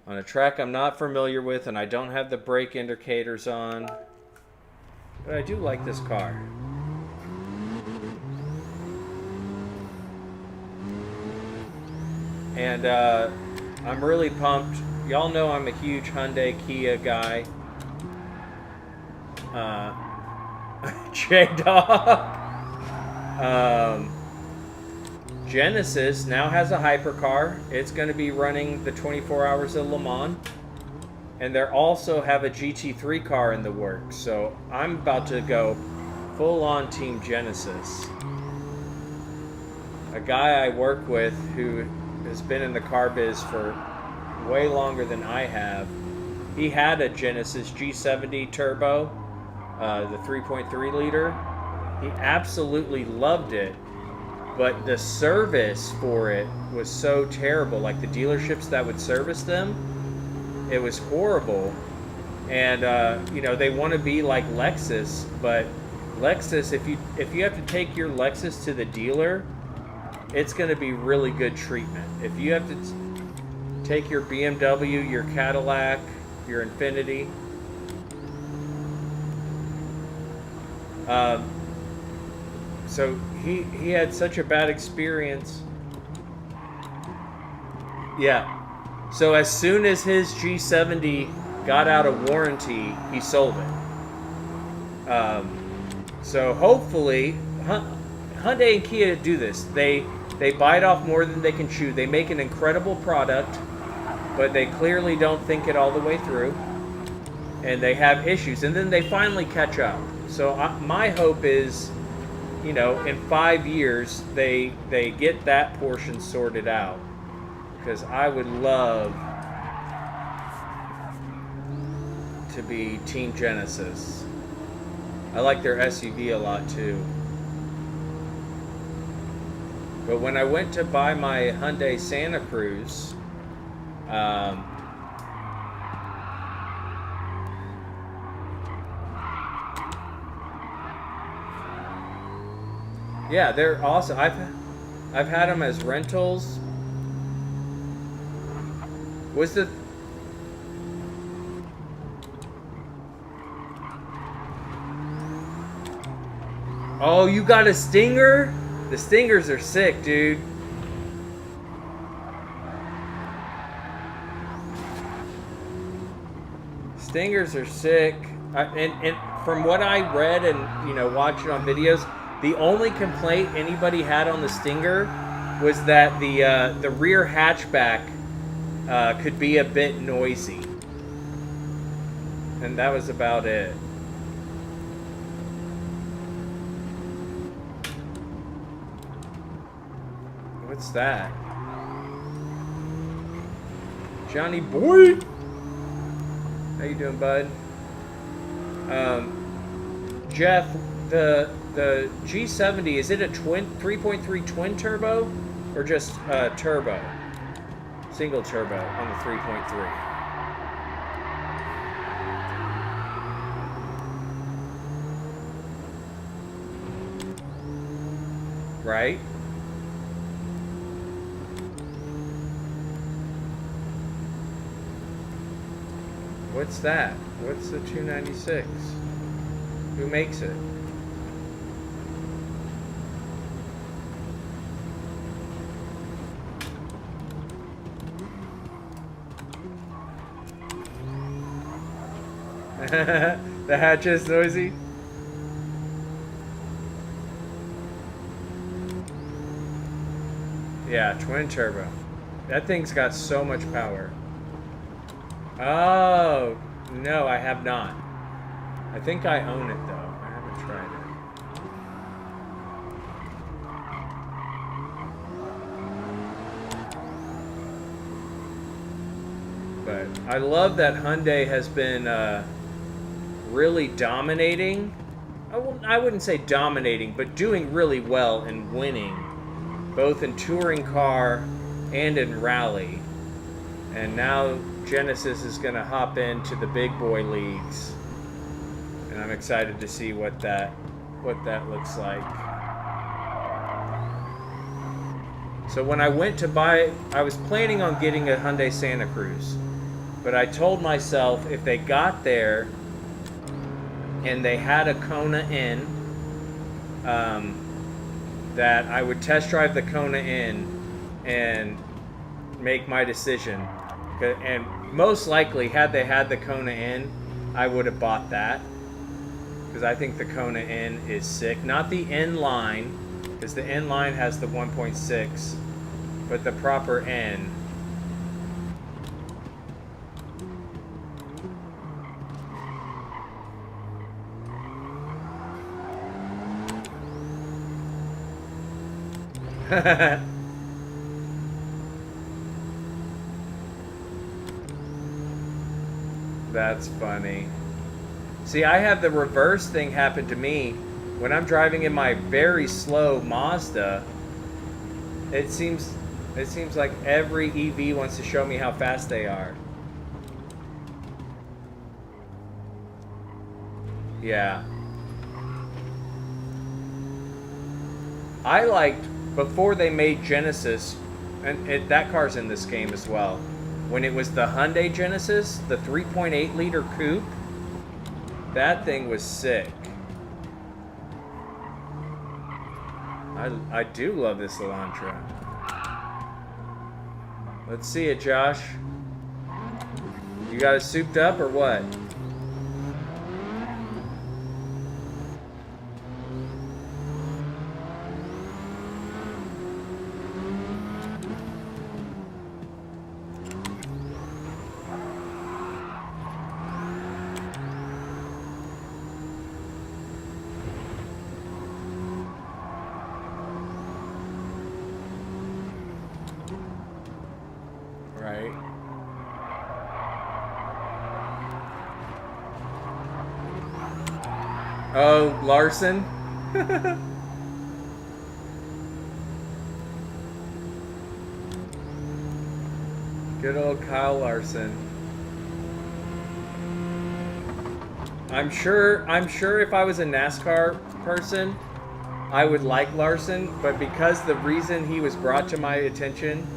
on a track I'm not familiar with, and I don't have the brake indicators on. But I do like this car. And I'm really pumped. Y'all know I'm a huge Hyundai Kia guy. J-Dog. Genesis now has a hypercar. It's going to be running the 24 Hours of Le Mans. And they also have a GT3 car in the works. So I'm about to go full-on Team Genesis. A guy I work with who has been in the car biz for way longer than I have. He had a Genesis G70 Turbo, the 3.3 liter. He absolutely loved it, but the service for it was so terrible. Like the dealerships that would service them, it was horrible. And they want to be like Lexus, but Lexus, if you have to take your Lexus to the dealer, it's going to be really good treatment. If you have to take your BMW, your Cadillac, your Infiniti, so he had such a bad experience. Yeah. So as soon as his G70 got out of warranty, he sold it. So hopefully, Hyundai and Kia do this. They bite off more than they can chew. They make an incredible product, but they clearly don't think it all the way through, and they have issues, and then they finally catch up. So my hope is, in 5 years they get that portion sorted out, because I would love to be Team Genesis. I like their SUV a lot too. But when I went to buy my Hyundai Santa Cruz, yeah, they're awesome. I've had them as rentals. Was the... Oh, you got a Stinger? The Stingers are sick, dude. Stingers are sick. And from what I read and, you know, watching on videos, the only complaint anybody had on the Stinger was that the rear hatchback could be a bit noisy. And that was about it. What's that? Johnny boy! How you doing, bud? Jeff, the G70, is it a 3.3 twin turbo or just turbo? Single turbo on the 3.3. Right? What's that? What's the 296? Who makes it? The hatch is noisy. Yeah, twin turbo. That thing's got so much power. Oh, no, I have not. I think I own it, though. I haven't tried it. But I love that Hyundai has been really dominating. I wouldn't say dominating, but doing really well and winning, both in touring car and in rally. And now Genesis is going to hop into the big boy leagues, and I'm excited to see what that looks like. So when I went to buy, I was planning on getting a Hyundai Santa Cruz, but I told myself if they got there and they had a Kona in, that I would test drive the Kona in and make my decision. And most likely, had they had the Kona in, I would have bought that, because I think the Kona in is sick. Not the N line, because the N line has the 1.6, but the proper N. That's funny. See, I have the reverse thing happen to me. When I'm driving in my very slow Mazda, it seems like every EV wants to show me how fast they are. Yeah. I liked, before they made Genesis, and that car's in this game as well, when it was the Hyundai Genesis, the 3.8 liter coupe, that thing was sick. I do love this Elantra. Let's see it, Josh. You got it souped up or what? Oh, Larson? Good old Kyle Larson. I'm sure if I was a NASCAR person, I would like Larson, but because the reason he was brought to my attention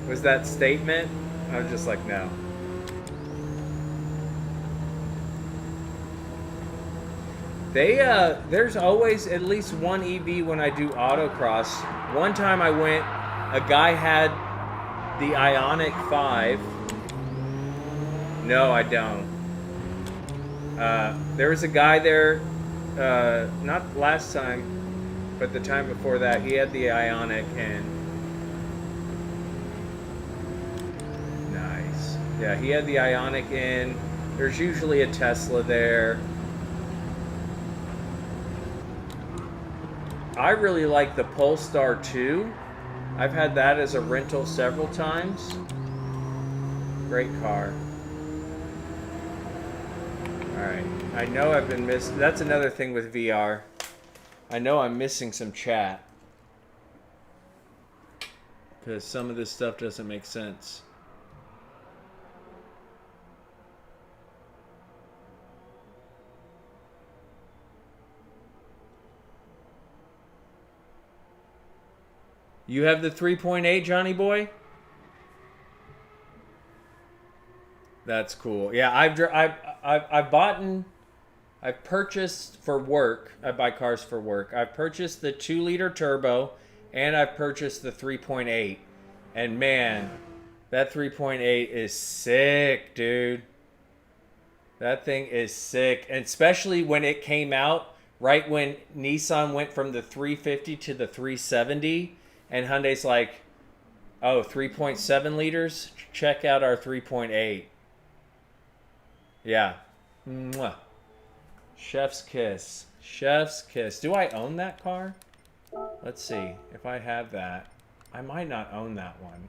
was that statement, I was just like, no. There's always at least one EV when I do autocross. One time I went, a guy had the Ioniq 5. No, I don't. There was a guy there, not last time, but the time before that, he had the Ioniq and nice. Yeah, he had the Ioniq in. There's usually a Tesla there. I really like the Polestar 2. I've had that as a rental several times. Great car. Alright. I know I've been missing... That's another thing with VR. I know I'm missing some chat. Because some of this stuff doesn't make sense. You have the 3.8, Johnny boy? That's cool. Yeah, I've purchased for work. I buy cars for work. I've purchased the 2-liter turbo, and I've purchased the 3.8. And man, that 3.8 is sick, dude. That thing is sick, and especially when it came out, right when Nissan went from the 350 to the 370. And Hyundai's like, oh, 3.7 liters? Check out our 3.8. Yeah. Mwah. Chef's kiss. Chef's kiss. Do I own that car? Let's see. If I have that. I might not own that one.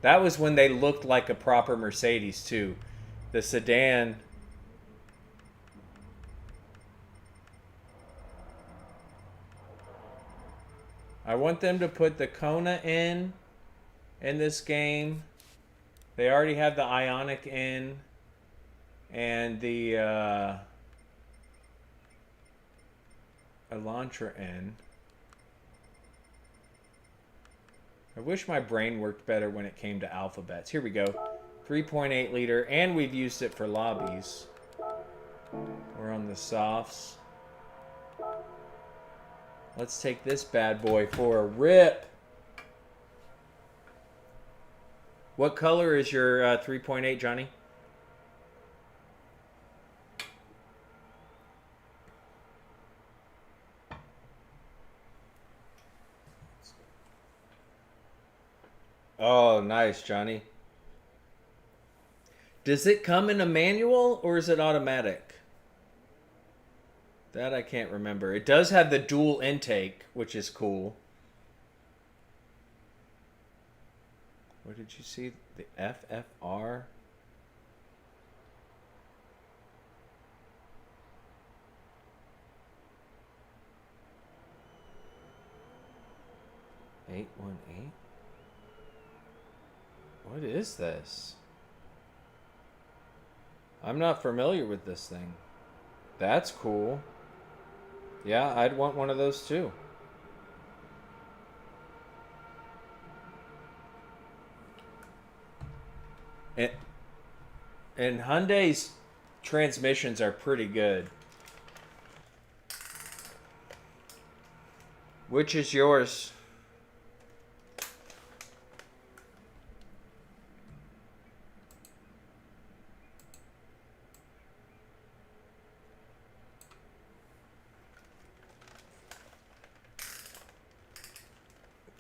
That was when they looked like a proper Mercedes, too. The sedan... I want them to put the Kona in this game. They already have the Ioniq in. And the Elantra in. I wish my brain worked better when it came to alphabets. Here we go. 3.8 liter. And we've used it for lobbies. We're on the softs. Let's take this bad boy for a rip. What color is your 3.8, Johnny? Oh, nice, Johnny. Does it come in a manual or is it automatic? That I can't remember. It does have the dual intake, which is cool. What did you see? The FFR? $818? What is this? I'm not familiar with this thing. That's cool. Yeah, I'd want one of those too. And Hyundai's transmissions are pretty good. Which is yours?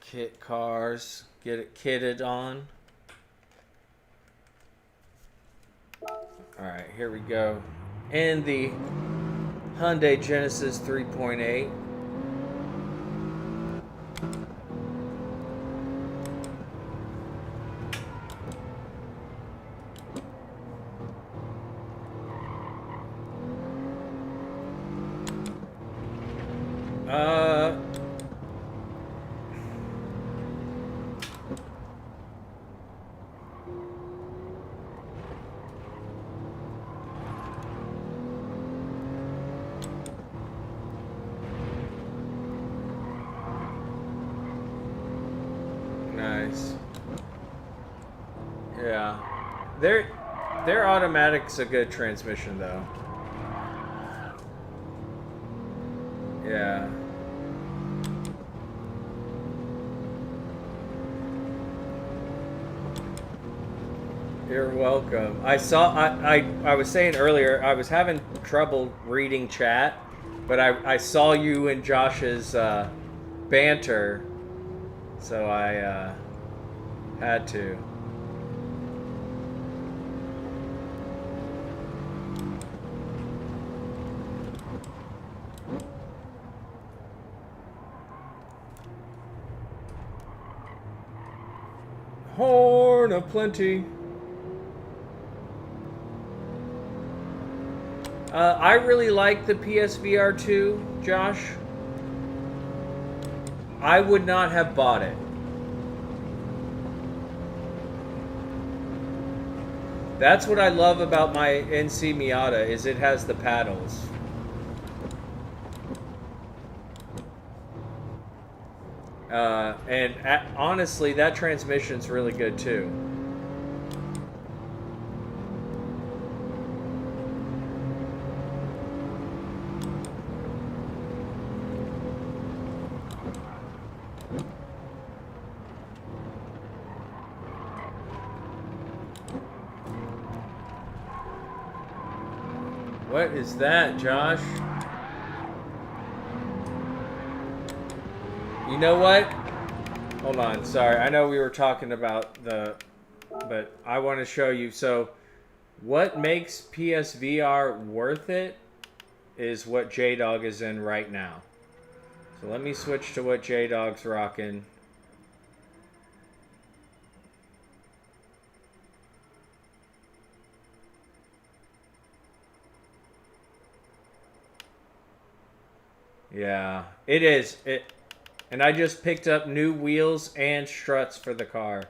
Kit cars, get it kitted on. Alright, here we go. And the Hyundai Genesis 3.8. Nice. Yeah. Their automatic's a good transmission though. Yeah. You're welcome. I was saying earlier I was having trouble reading chat, but I saw you and Josh's banter, so I had to. Horn of plenty. I really like the PSVR 2, Josh. I would not have bought it. That's what I love about my NC Miata, is it has the paddles. Honestly, that transmission's really good too. What is that, Josh? You know what? Hold on, sorry. I know we were talking about but I want to show you. So, what makes PSVR worth it is what J-Dog is in right now. So let me switch to what J-Dog's rocking. Yeah, it is. And I just picked up new wheels and struts for the car.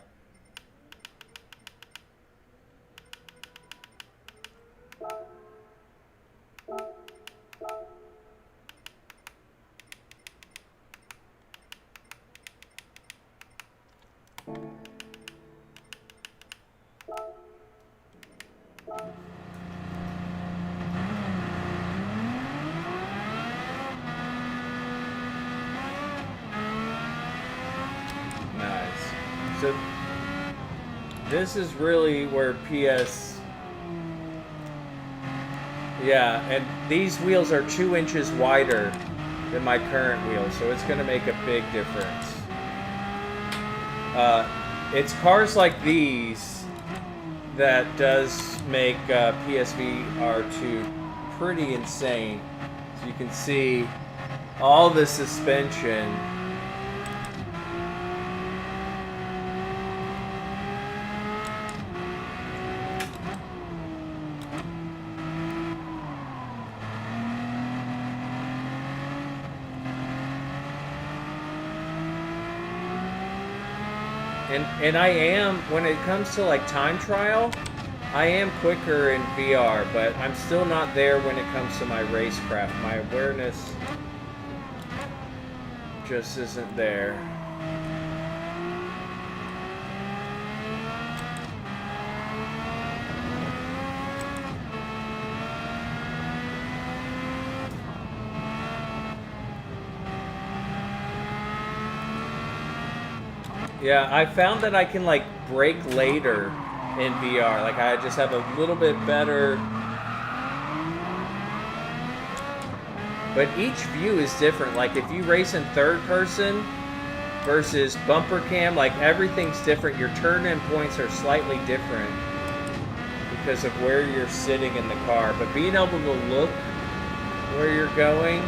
So this is really where yeah, and these wheels are 2 inches wider than my current wheels, so it's going to make a big difference. It's cars like these that does make PSVR 2 pretty insane. So you can see all the suspension. And I am, when it comes to like time trial, I am quicker in VR, but I'm still not there when it comes to my racecraft. My awareness just isn't there. Yeah, I found that I can like brake later in VR. Like I just have a little bit better. But each view is different. Like if you race in third person versus bumper cam, like everything's different. Your turn-in points are slightly different because of where you're sitting in the car. But being able to look where you're going.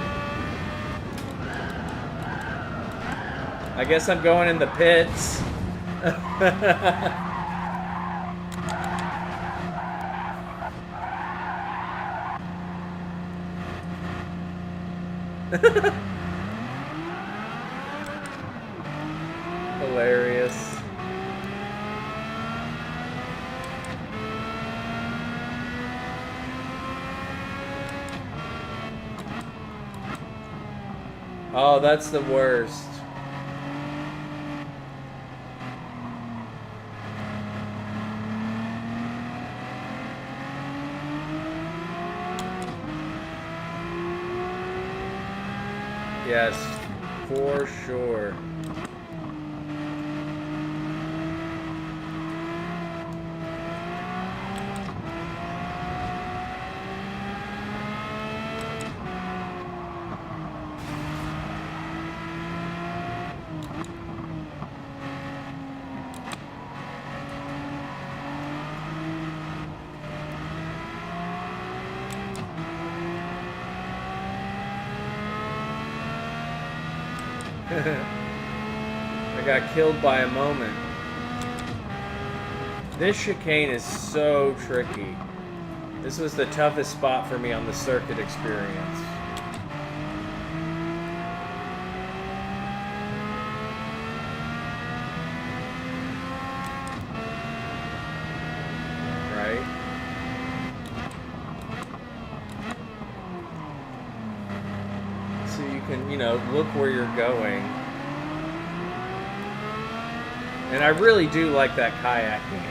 I guess I'm going in the pits. Hilarious. Oh, that's the worst. Yes, for sure. I got killed by a moment. This chicane is so tricky. This was the toughest spot for me on the circuit experience. Right? So you can, you know, look where you're going. And I really do like that kayak game.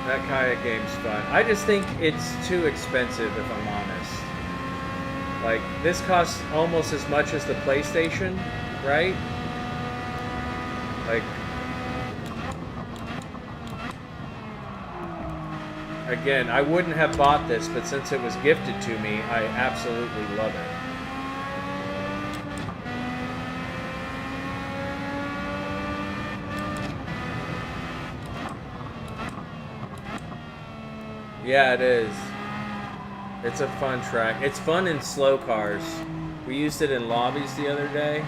That kayak game's fun. I just think it's too expensive, if I'm honest. Like, this costs almost as much as the PlayStation, right? Like, again, I wouldn't have bought this, but since it was gifted to me, I absolutely love it. Yeah, it is. It's a fun track. It's fun in slow cars. We used it in lobbies the other day.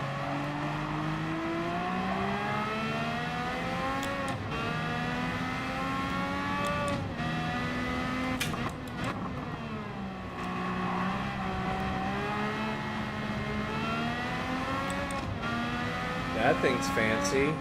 That thing's fancy.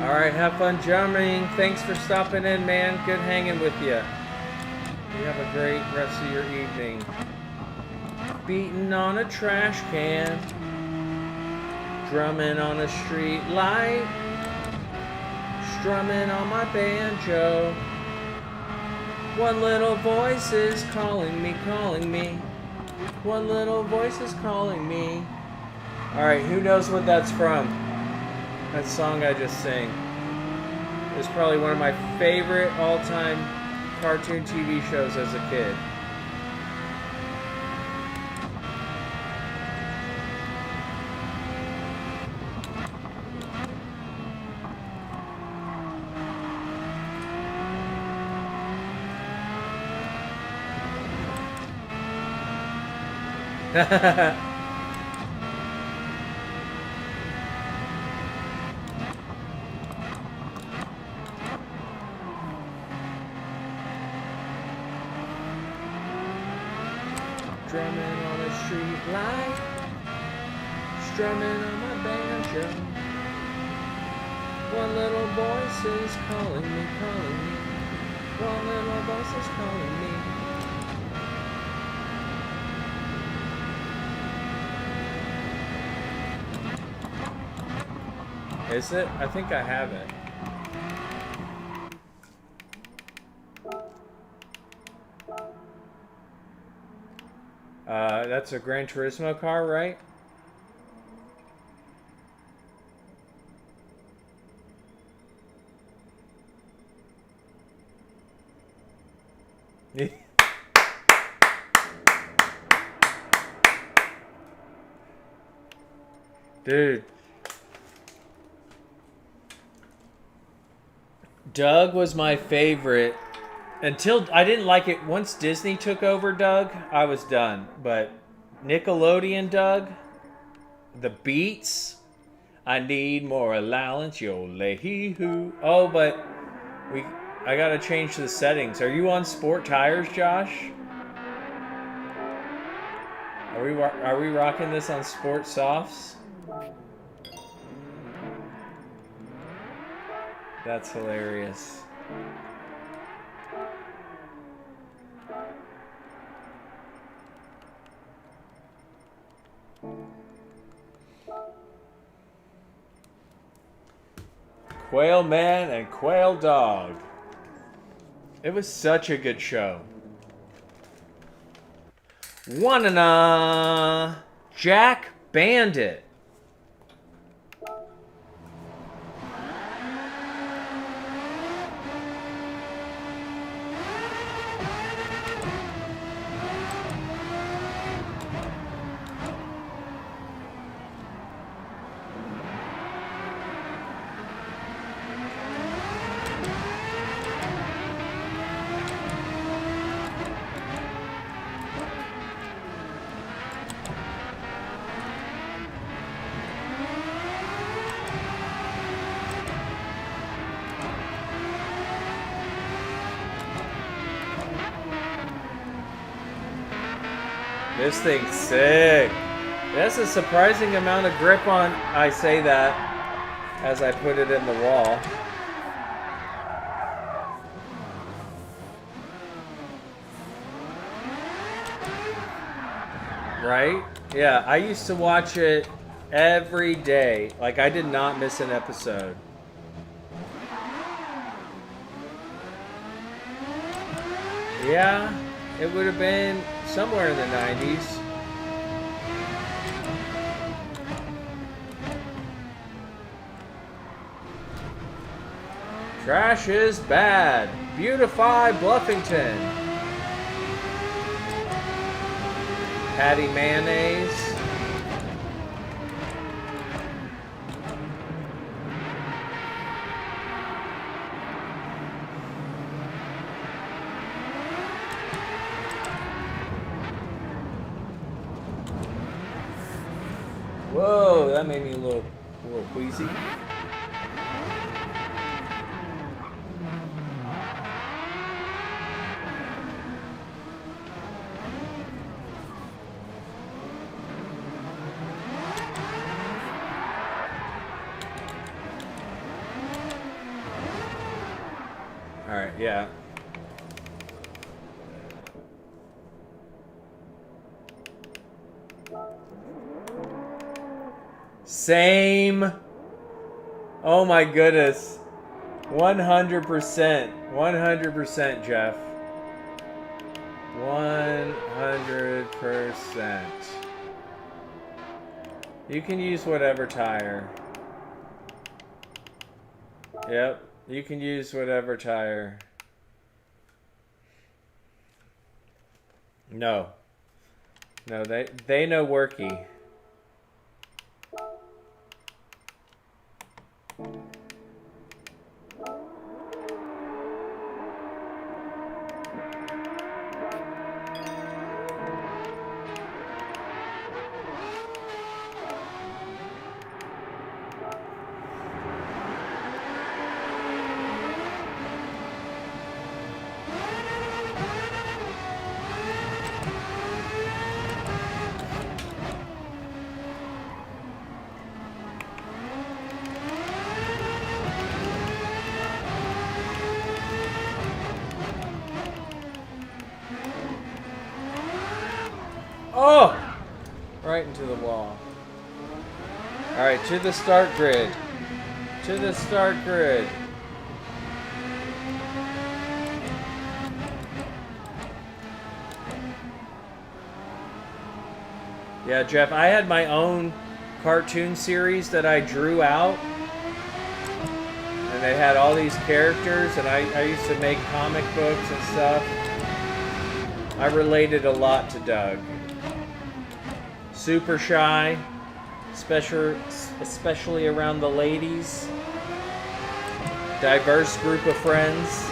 Alright, have fun jumping. Thanks for stopping in, man. Good hanging with you. You have a great rest of your evening. Beating on a trash can. Drumming on a street light. Strumming on my banjo. One little voice is calling me, calling me. One little voice is calling me. Alright, who knows what that's from? That song I just sang. It's probably one of my favorite all-time cartoon TV shows as a kid. Drumming on a street light, strumming on my banjo. One little voice is calling me, calling me. One little voice is calling me. Is it? I think I have it. That's a Gran Turismo car, right? Dude. Doug was my favorite. Until I didn't like it. Once Disney took over Doug, I was done. But Nickelodeon Doug, the beats, I need more allowance, yo lay hee hoo. Oh, but I gotta change the settings. Are you on sport tires, Josh? Are we rocking this on sport softs? That's hilarious. Quail Man and Quail Dog. It was such a good show. Wanna Jack Bandit. This thing's sick. That's a surprising amount of grip on. I say that as I put it in the wall. Right? Yeah, I used to watch it every day. Like, I did not miss an episode. Yeah, it would have been somewhere in the 90s. Trash is bad. Beautify Bluffington. Patty mayonnaise. Whoa, that made me a little queasy. All right, yeah. Same. Oh my goodness. 100%. 100%, Jeff. 100%. You can use whatever tire. Yep. You can use whatever tire. No. No, they know worky. Oh! Right into the wall. Alright, to the start grid. To the start grid. Yeah, Jeff, I had my own cartoon series that I drew out. And they had all these characters, and I used to make comic books and stuff. I related a lot to Doug. Super shy, especially around the ladies. Diverse group of friends.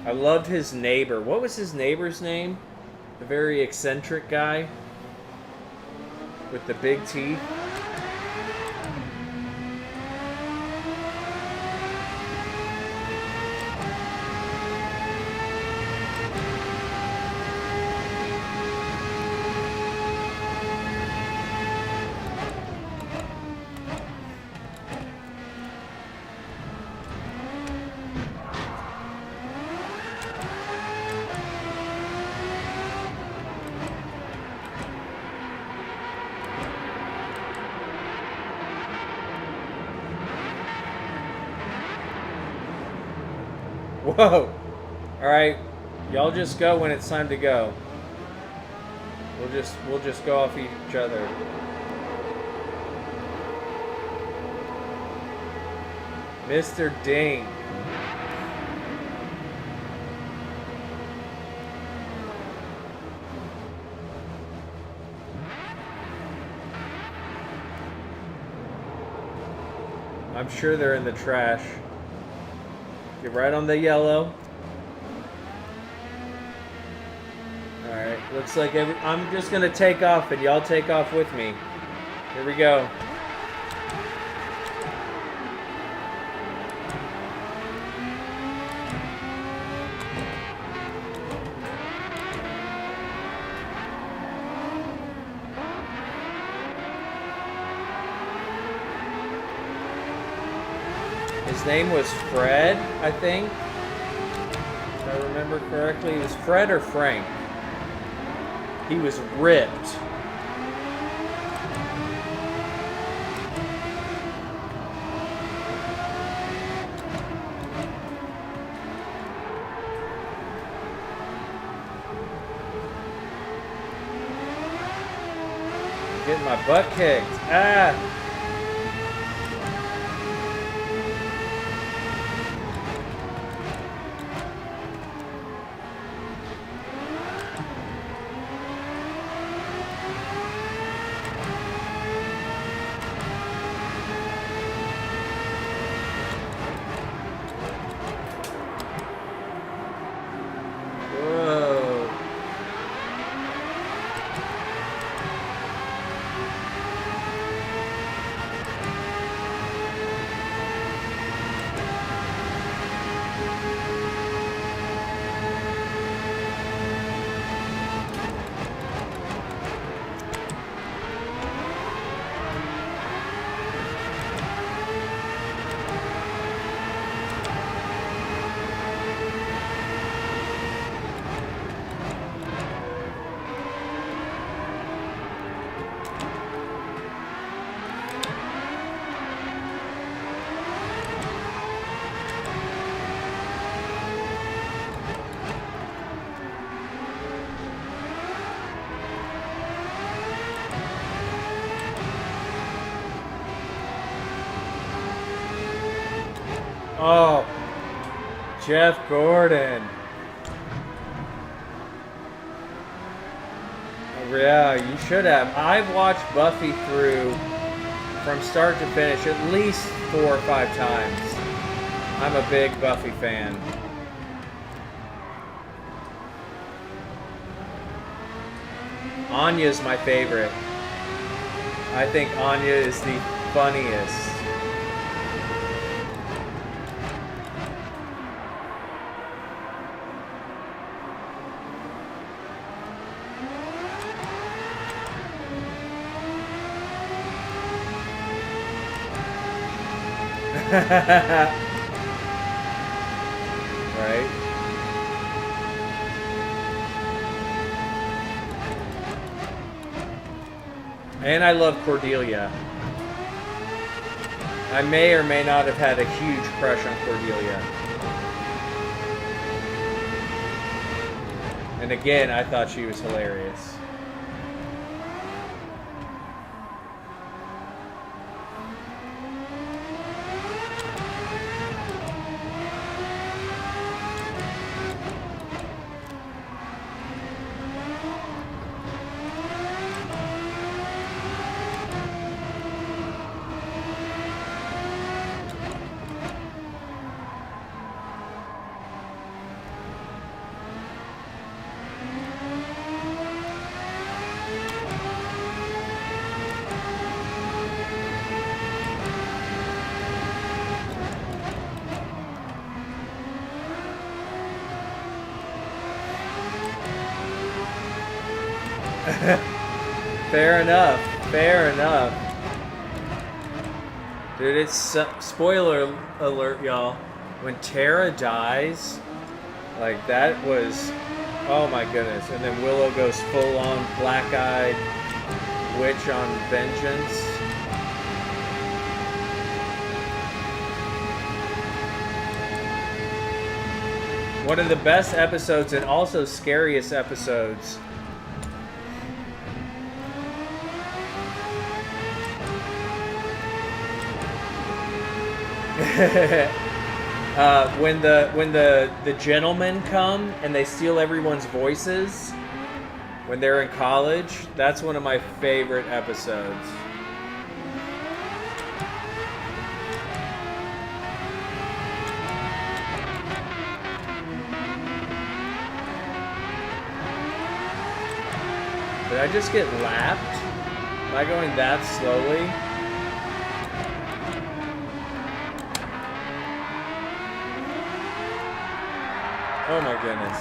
I loved his neighbor. What was his neighbor's name? The very eccentric guy with the big teeth. Whoa! Alright, y'all just go when it's time to go. We'll just go off each other. Mr. Ding. I'm sure they're in the trash. Get right on the yellow. Alright, looks like I'm just gonna take off and y'all take off with me. Here we go. His name was Fred, I think. If I remember correctly, it was Fred or Frank. He was ripped. Getting my butt kicked. Ah! Oh, Jeff Gordon. Yeah, you should have. I've watched Buffy through from start to finish at least 4 or 5 times. I'm a big Buffy fan. Anya's my favorite. I think Anya is the funniest. Right? And I love Cordelia. I may or may not have had a huge crush on Cordelia. And again, I thought she was hilarious. Fair enough. Fair enough. Dude, it's spoiler alert, y'all. When Tara dies, like that was, oh my goodness. And then Willow goes full on black-eyed witch on vengeance. One of the best episodes and also scariest episodes. When the gentlemen come and they steal everyone's voices when they're in college, that's one of my favorite episodes. Did I just get lapped? Am I going that slowly? Oh my goodness.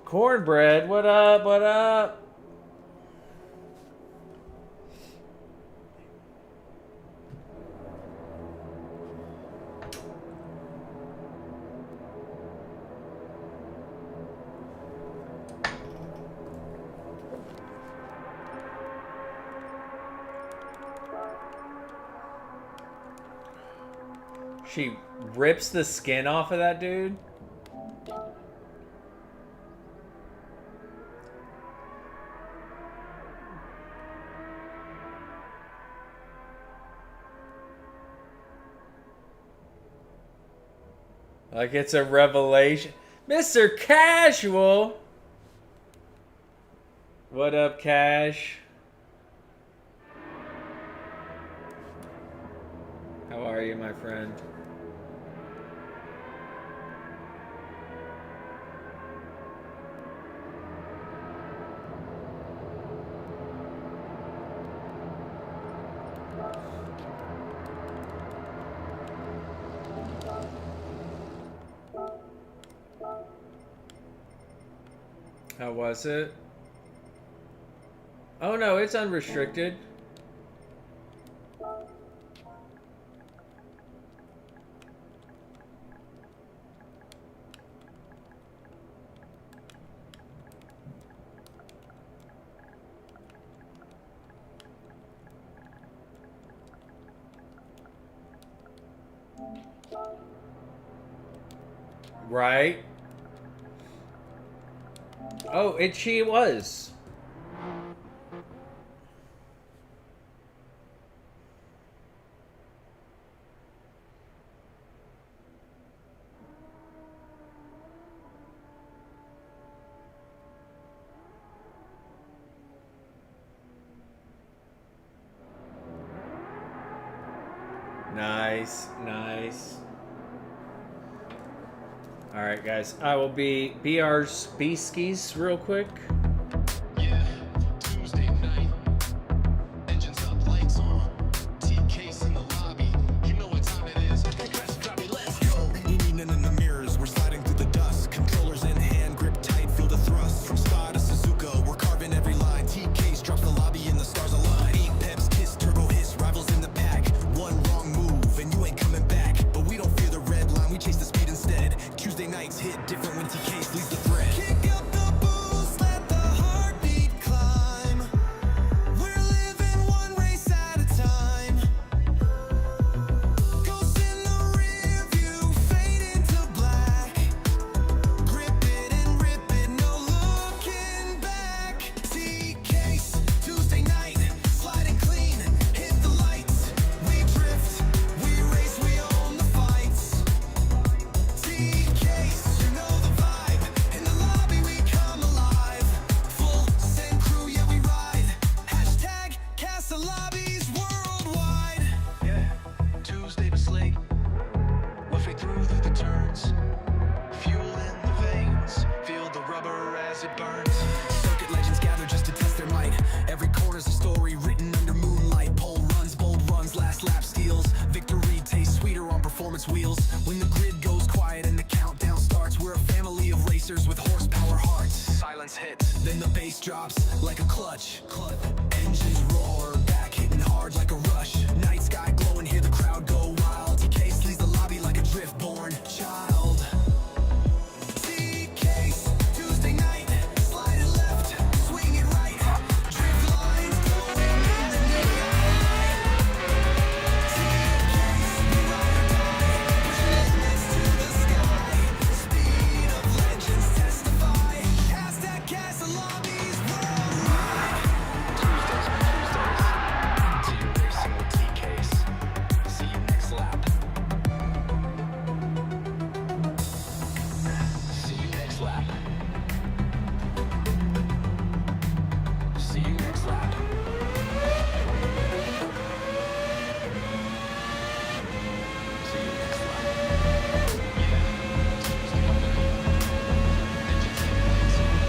Cornbread, what up, what up? She rips the skin off of that dude. Like it's a revelation. Mr. Casual! What up, Cash? How are you, my friend? How was it? Oh no, it's unrestricted. Right? Oh, she was. Nice, nice. All right, guys. I will be skis real quick. Yeah, Tuesday night. Engines up, lights on. TK's in the lobby. You know what time it is. Let's go. Leaning in the mirrors, we're sliding through the dust. Controllers in hand, grip tight, feel the thrust. From Spa to Suzuka, we're carving every line. TK's drops the lobby and the stars align. Eight peps, kiss, turbo hiss, rivals in the pack. One wrong move and you ain't coming back. But we don't fear the red line, we chase the speed instead. Tuesday nights hit different when TK leads the thread. Kick up the boost, let the heart drops like a clutch. Engines roar back, hitting hard like a rush. Night sky glowing, hear the crowd go wild. TK leaves the lobby like a drift-born child. TK, Tuesday night, slide it left, swing it right. Drift lines glowing in the neon. TK, we ride or die, pushing limits to the sky. Speed of legends testify. Hashtag castle lobbies worldwide. Tuesdays are Tuesdays. See you racing with TKs. See you next lap. See you next lap. See you next lap. See you next lap. Yeah. Tuesday night. Engines hit lights on.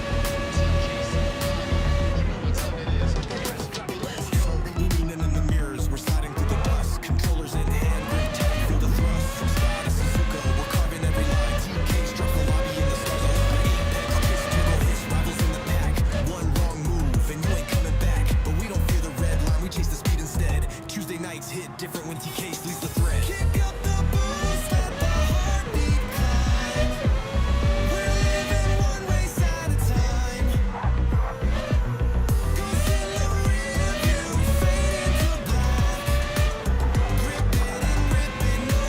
TK's in the lobby. You know what time it is. Press drop it, let's go. Leaning in the mirrors, we're sliding through the bus. Controllers in hand, grip tight, feel the thrust. From Spa to Suzuka, we're carving every line. TK struck the lobby in the stars align. Apex, kiss, turbo hits, rivals in the pack. One wrong move and you ain't coming back. But we don't fear the red line, we chase the speed instead. Tuesday nights hit different when TK leads the thread. Kick up the boost, let the heartbeat climb. We're living one race at a time. Ghost in the rear view, fade into black. Gripping and ripping, no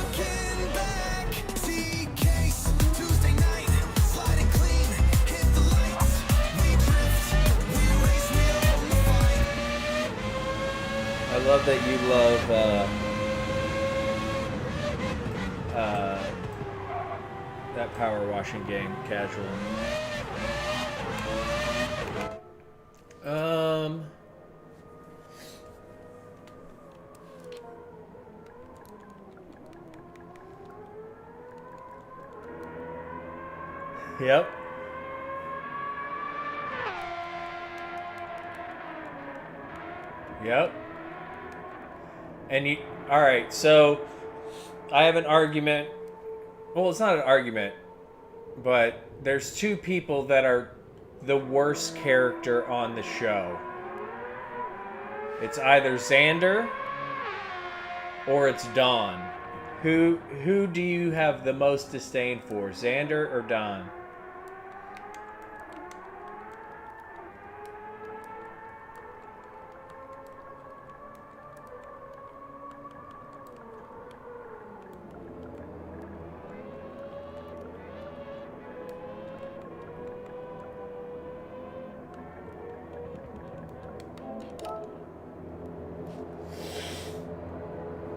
looking back. TK's Tuesday night, sliding clean, hit the lights. We drift, we race, we own the fight. I love that you love that power washing game, casual. Yep. Yep. And you, all right, so I have an argument. Well, it's not an argument, but there's two people that are the worst character on the show. It's either Xander or it's Don. Who do you have the most disdain for, Xander or Don?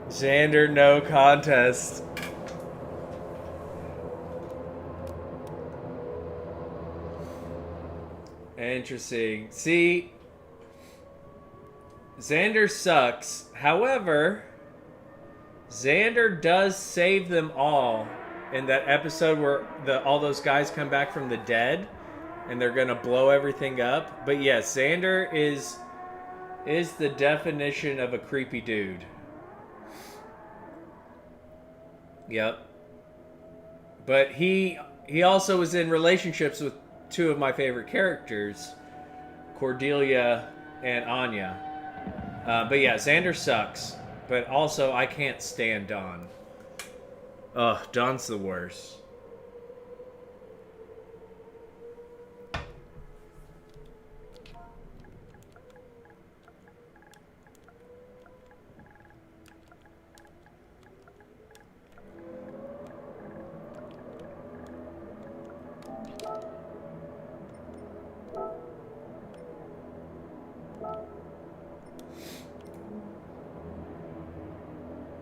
Xander, no contest. Interesting. See, Xander sucks. However, Xander does save them all in that episode where all those guys come back from the dead and they're gonna blow everything up. But yes, Xander is the definition of a creepy dude. Yep. But he also was in relationships with two of my favorite characters, Cordelia and Anya. But yeah, Xander sucks. But also, I can't stand Don. Ugh, Don's the worst.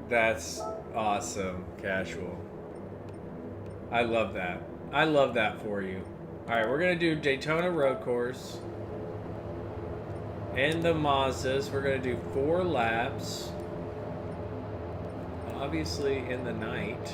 That's awesome, Casual. I love that. I love that for you. Alright, we're going to do Daytona Road Course. In the Mazdas, we're going to do 4 laps. Obviously in the night.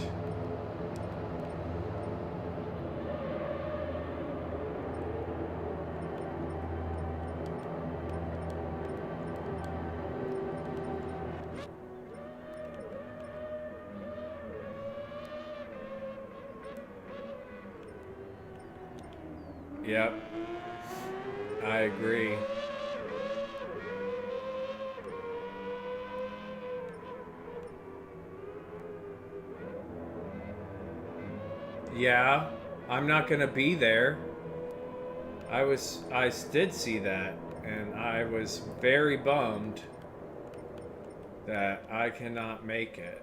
Yep. I agree. Yeah, I'm not gonna be there. I did see that, and I was very bummed that I cannot make it.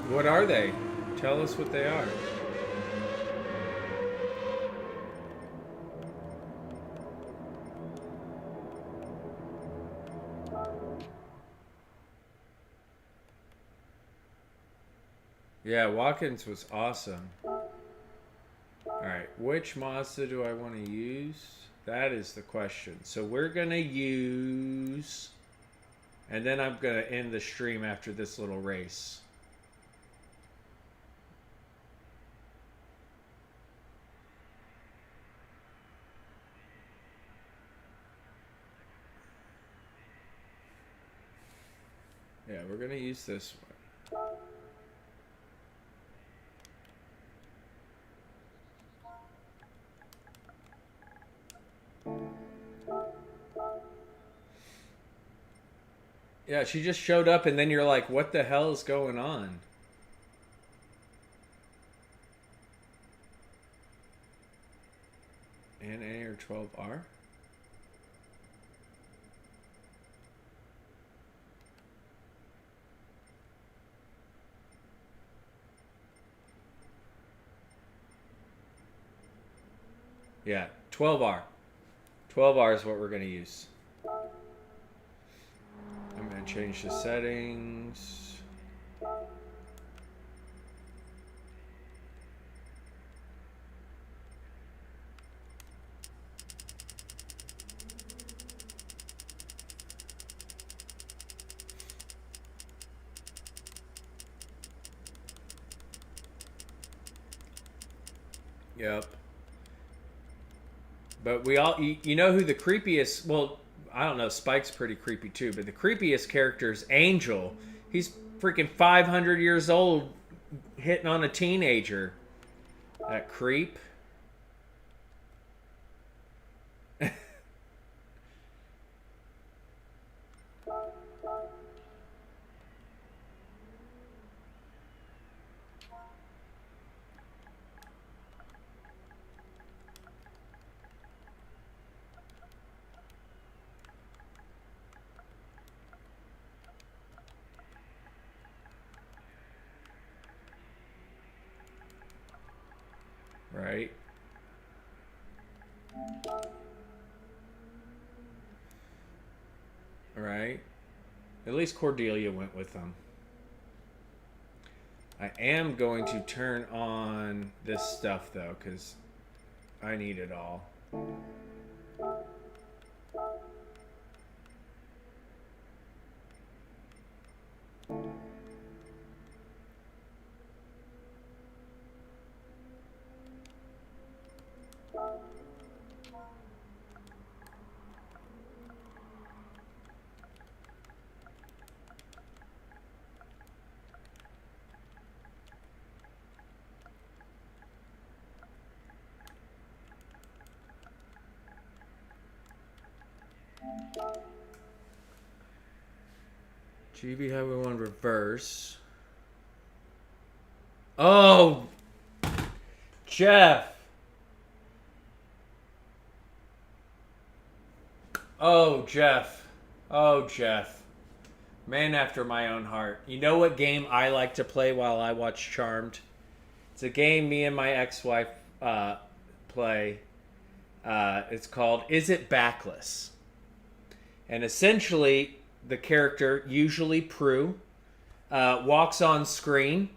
What are they? Tell us what they are. Yeah, Watkins was awesome. Alright, which Mazda do I want to use? That is the question. So we're going to use... And then I'm going to end the stream after this little race. Yeah, we're going to use this one. Yeah, she just showed up and then you're like, what the hell is going on? NA or 12R? Yeah, 12R. 12R is what we're going to use. I'm going to change the settings. Yep. But we all, you know who the creepiest, well, I don't know, Spike's pretty creepy too, but the creepiest character is Angel. He's freaking 500 years old hitting on a teenager. That creep. Right? Right? At least Cordelia went with them. I am going to turn on this stuff though, because I need it all. GB Highway 1 reverse. Oh! Jeff! Oh, Jeff. Oh, Jeff. Man after my own heart. You know what game I like to play while I watch Charmed? It's a game me and my ex-wife play. It's called Is It Backless? And essentially, the character, usually Prue, walks on screen,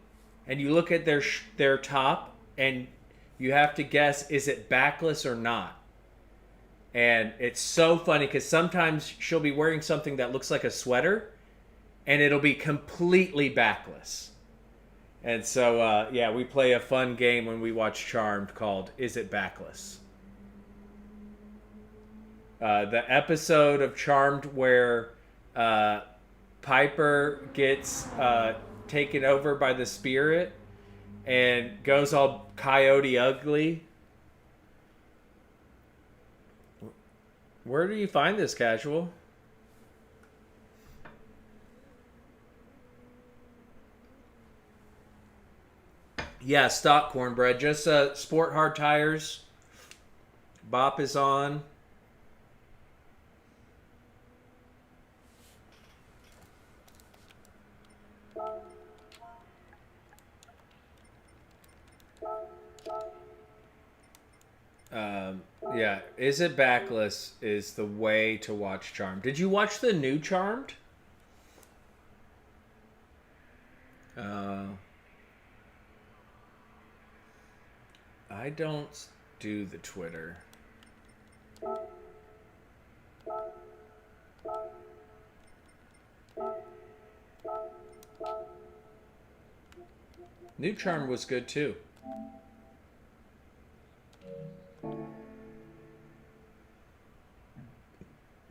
and you look at their top, and you have to guess, is it backless or not? And it's so funny, because sometimes she'll be wearing something that looks like a sweater, and it'll be completely backless. And so, yeah, we play a fun game when we watch Charmed called Is It Backless? The episode of Charmed where Piper gets taken over by the spirit and goes all coyote ugly. Where do you find this, Casual? Yeah, stock cornbread. Just sport hard tires. Bop is on. Yeah, Is It Backless is the way to watch Charmed. Did you watch the new Charmed? I don't do the Twitter. New Charmed was good too.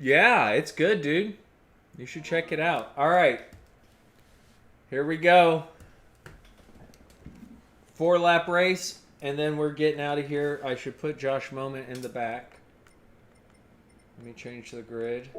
Yeah, it's good, dude. You should check it out. All right. Here we go. 4-lap race, and then we're getting out of here. I should put Josh Moment in the back. Let me change the grid.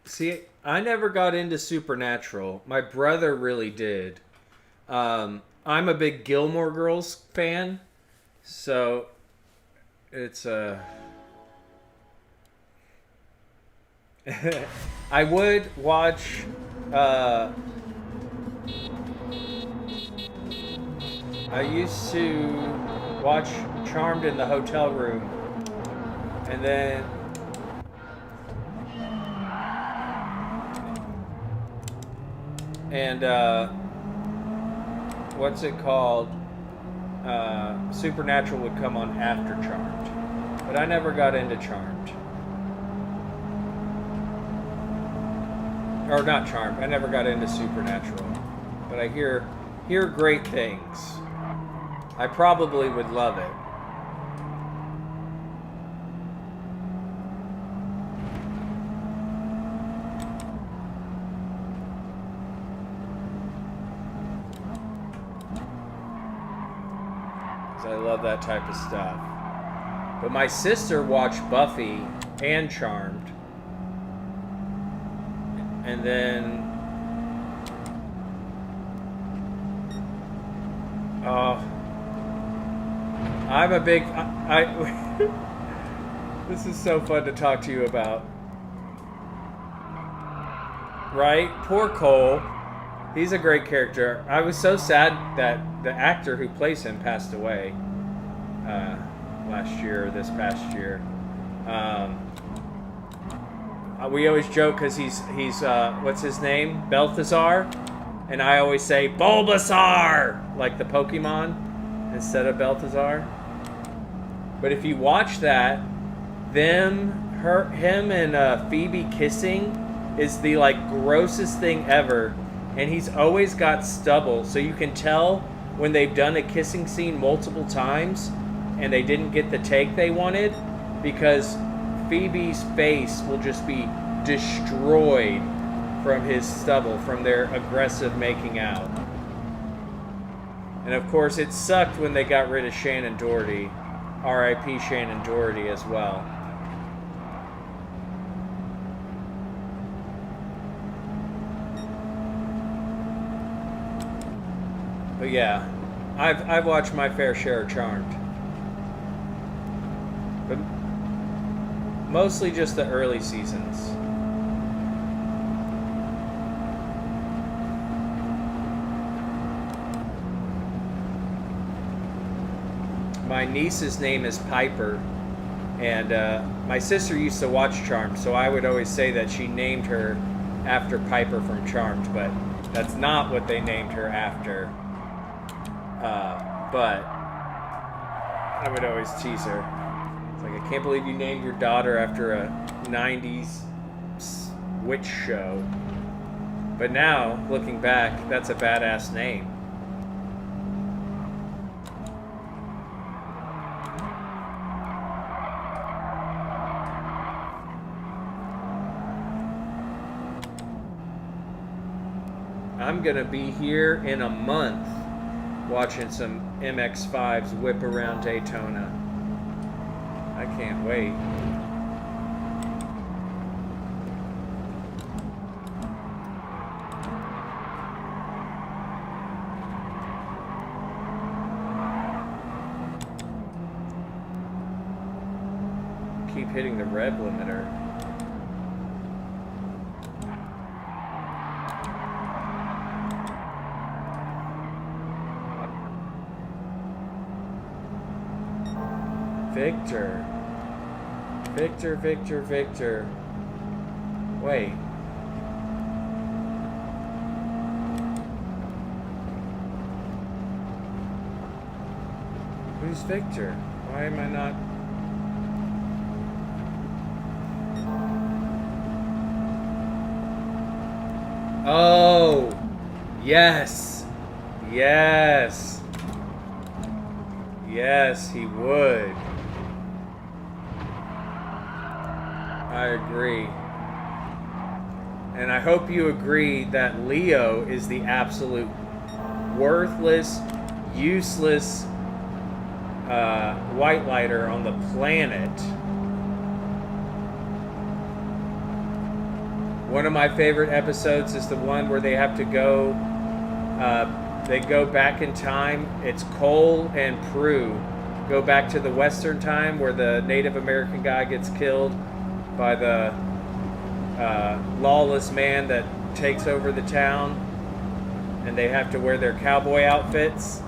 See, I never got into Supernatural. My brother really did. I'm a big Gilmore Girls fan, so it's I would watch. I used to watch Charmed in the hotel room, and then. And what's it called? Supernatural would come on after Charmed, but I never got into Charmed, or not Charmed. I never got into Supernatural, but I hear great things. I probably would love it. I love that type of stuff. But my sister watched Buffy and Charmed. And then... I'm a big... This is so fun to talk to you about. Right? Poor Cole. He's a great character. I was so sad that the actor who plays him passed away last year, or this past year. We always joke because he's what's his name? Balthazar, and I always say Bulbasaur, like the Pokemon, instead of Balthazar. But if you watch that, him and Phoebe kissing is the like grossest thing ever. And he's always got stubble, so you can tell when they've done a kissing scene multiple times and they didn't get the take they wanted, because Phoebe's face will just be destroyed from his stubble, from their aggressive making out. And of course it sucked when they got rid of Shannon Doherty. R.I.P. Shannon Doherty as well. But yeah, I've watched my fair share of Charmed. But mostly just the early seasons. my niece's name is Piper, and my sister used to watch Charmed, so I would always say that she named her after Piper from Charmed, but that's not what they named her after. But I would always tease her. It's like, I can't believe you named your daughter after a 90s witch show. But now, looking back, that's a badass name. I'm gonna be here in a month watching some MX-5s whip around Daytona. I can't wait. Keep hitting the rev limiter. Victor. Victor, Victor, Victor. Wait. Who's Victor? Why am I not... Oh! Yes! Yes! Yes, he would. I agree. And I hope you agree that Leo is the absolute worthless, useless white lighter on the planet. One of my favorite episodes is the one where they have to go, they go back in time. It's Cole and Prue go back to the Western time where the Native American guy gets killed by the lawless man that takes over the town, and they have to wear their cowboy outfits.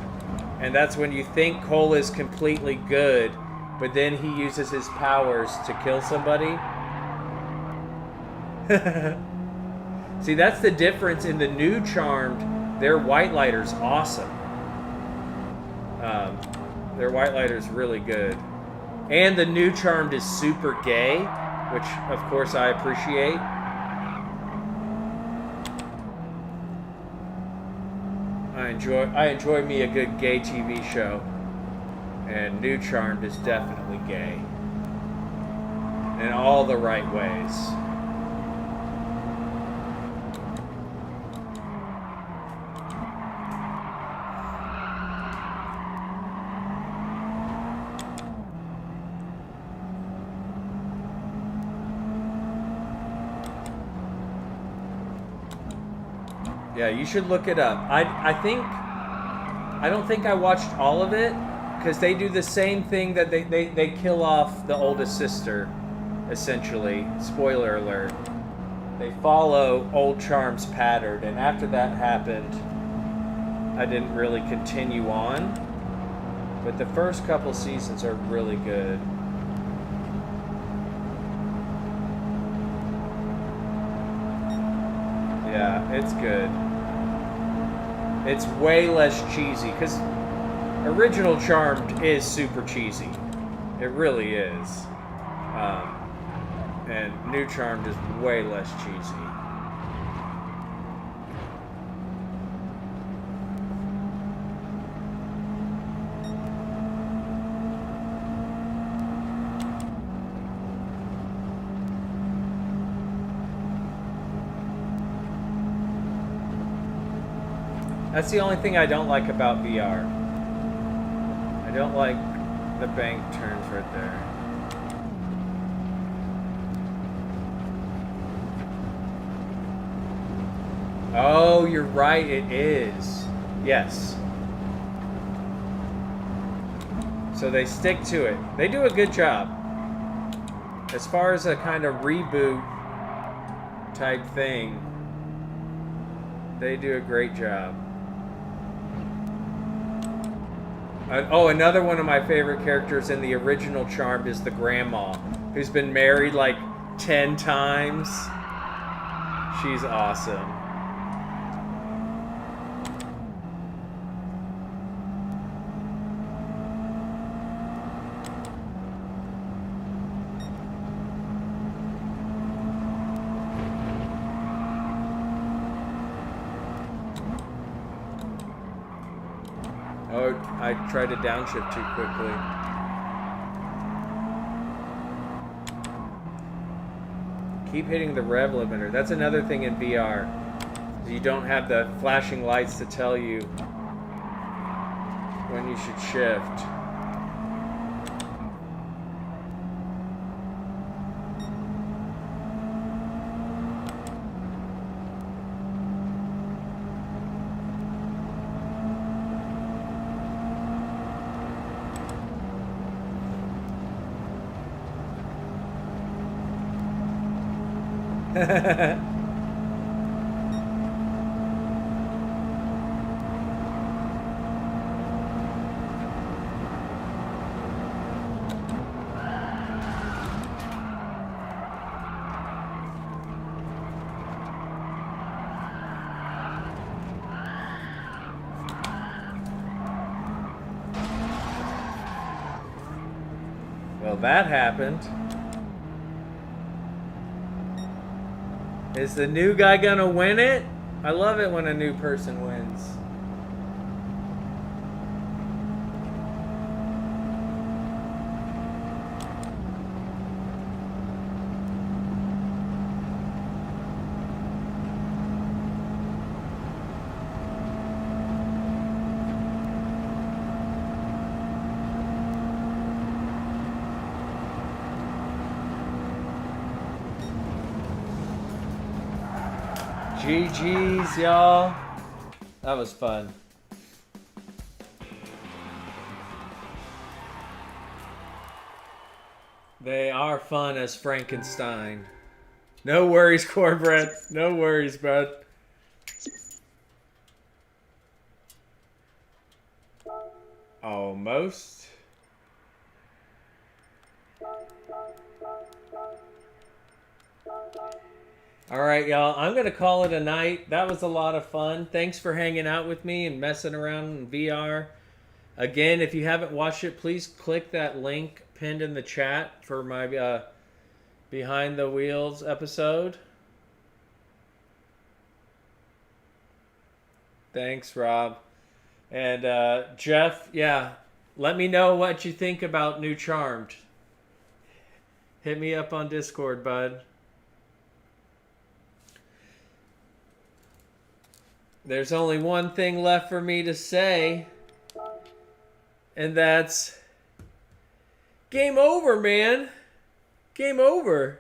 And that's when you think Cole is completely good, but then he uses his powers to kill somebody. See, that's the difference in the new Charmed. Their white lighter's awesome. Their white lighter's really good. And the new Charmed is super gay, which of course I appreciate. I enjoy me a good gay TV show. And New Charmed is definitely gay. In all the right ways. Yeah, you should look it up. I don't think I watched all of it, because they do the same thing that they kill off the oldest sister, essentially. Spoiler alert. They follow old Charm's pattern, and after that happened, I didn't really continue on. But the first couple seasons are really good. Yeah, it's good. It's way less cheesy, because original Charmed is super cheesy. It really is. And New Charmed is way less cheesy. That's the only thing I don't like about VR. I don't like the bank turns right there. Oh, you're right, it is. Yes. So they stick to it. They do a good job. As far as a kind of reboot type thing, they do a great job. Oh, another one of my favorite characters in the original Charmed is the grandma, who's been married like 10 times. She's awesome. Oh, I tried to downshift too quickly. Keep hitting the rev limiter. That's another thing in VR. You don't have the flashing lights to tell you when you should shift. Well, that happened. Is the new guy gonna win it? I love it when a new person wins. GG's, y'all. That was fun. They are fun as Frankenstein. No worries, Cornbread. No worries, bud. Almost. All right, y'all. I'm going to call it a night. That was a lot of fun. Thanks for hanging out with me and messing around in VR. Again, if you haven't watched it, please click that link pinned in the chat for my Behind the Wheels episode. Thanks, Rob. And Jeff, yeah, let me know what you think about New Charmed. Hit me up on Discord, bud. There's only one thing left for me to say, and that's game over, man. Game over.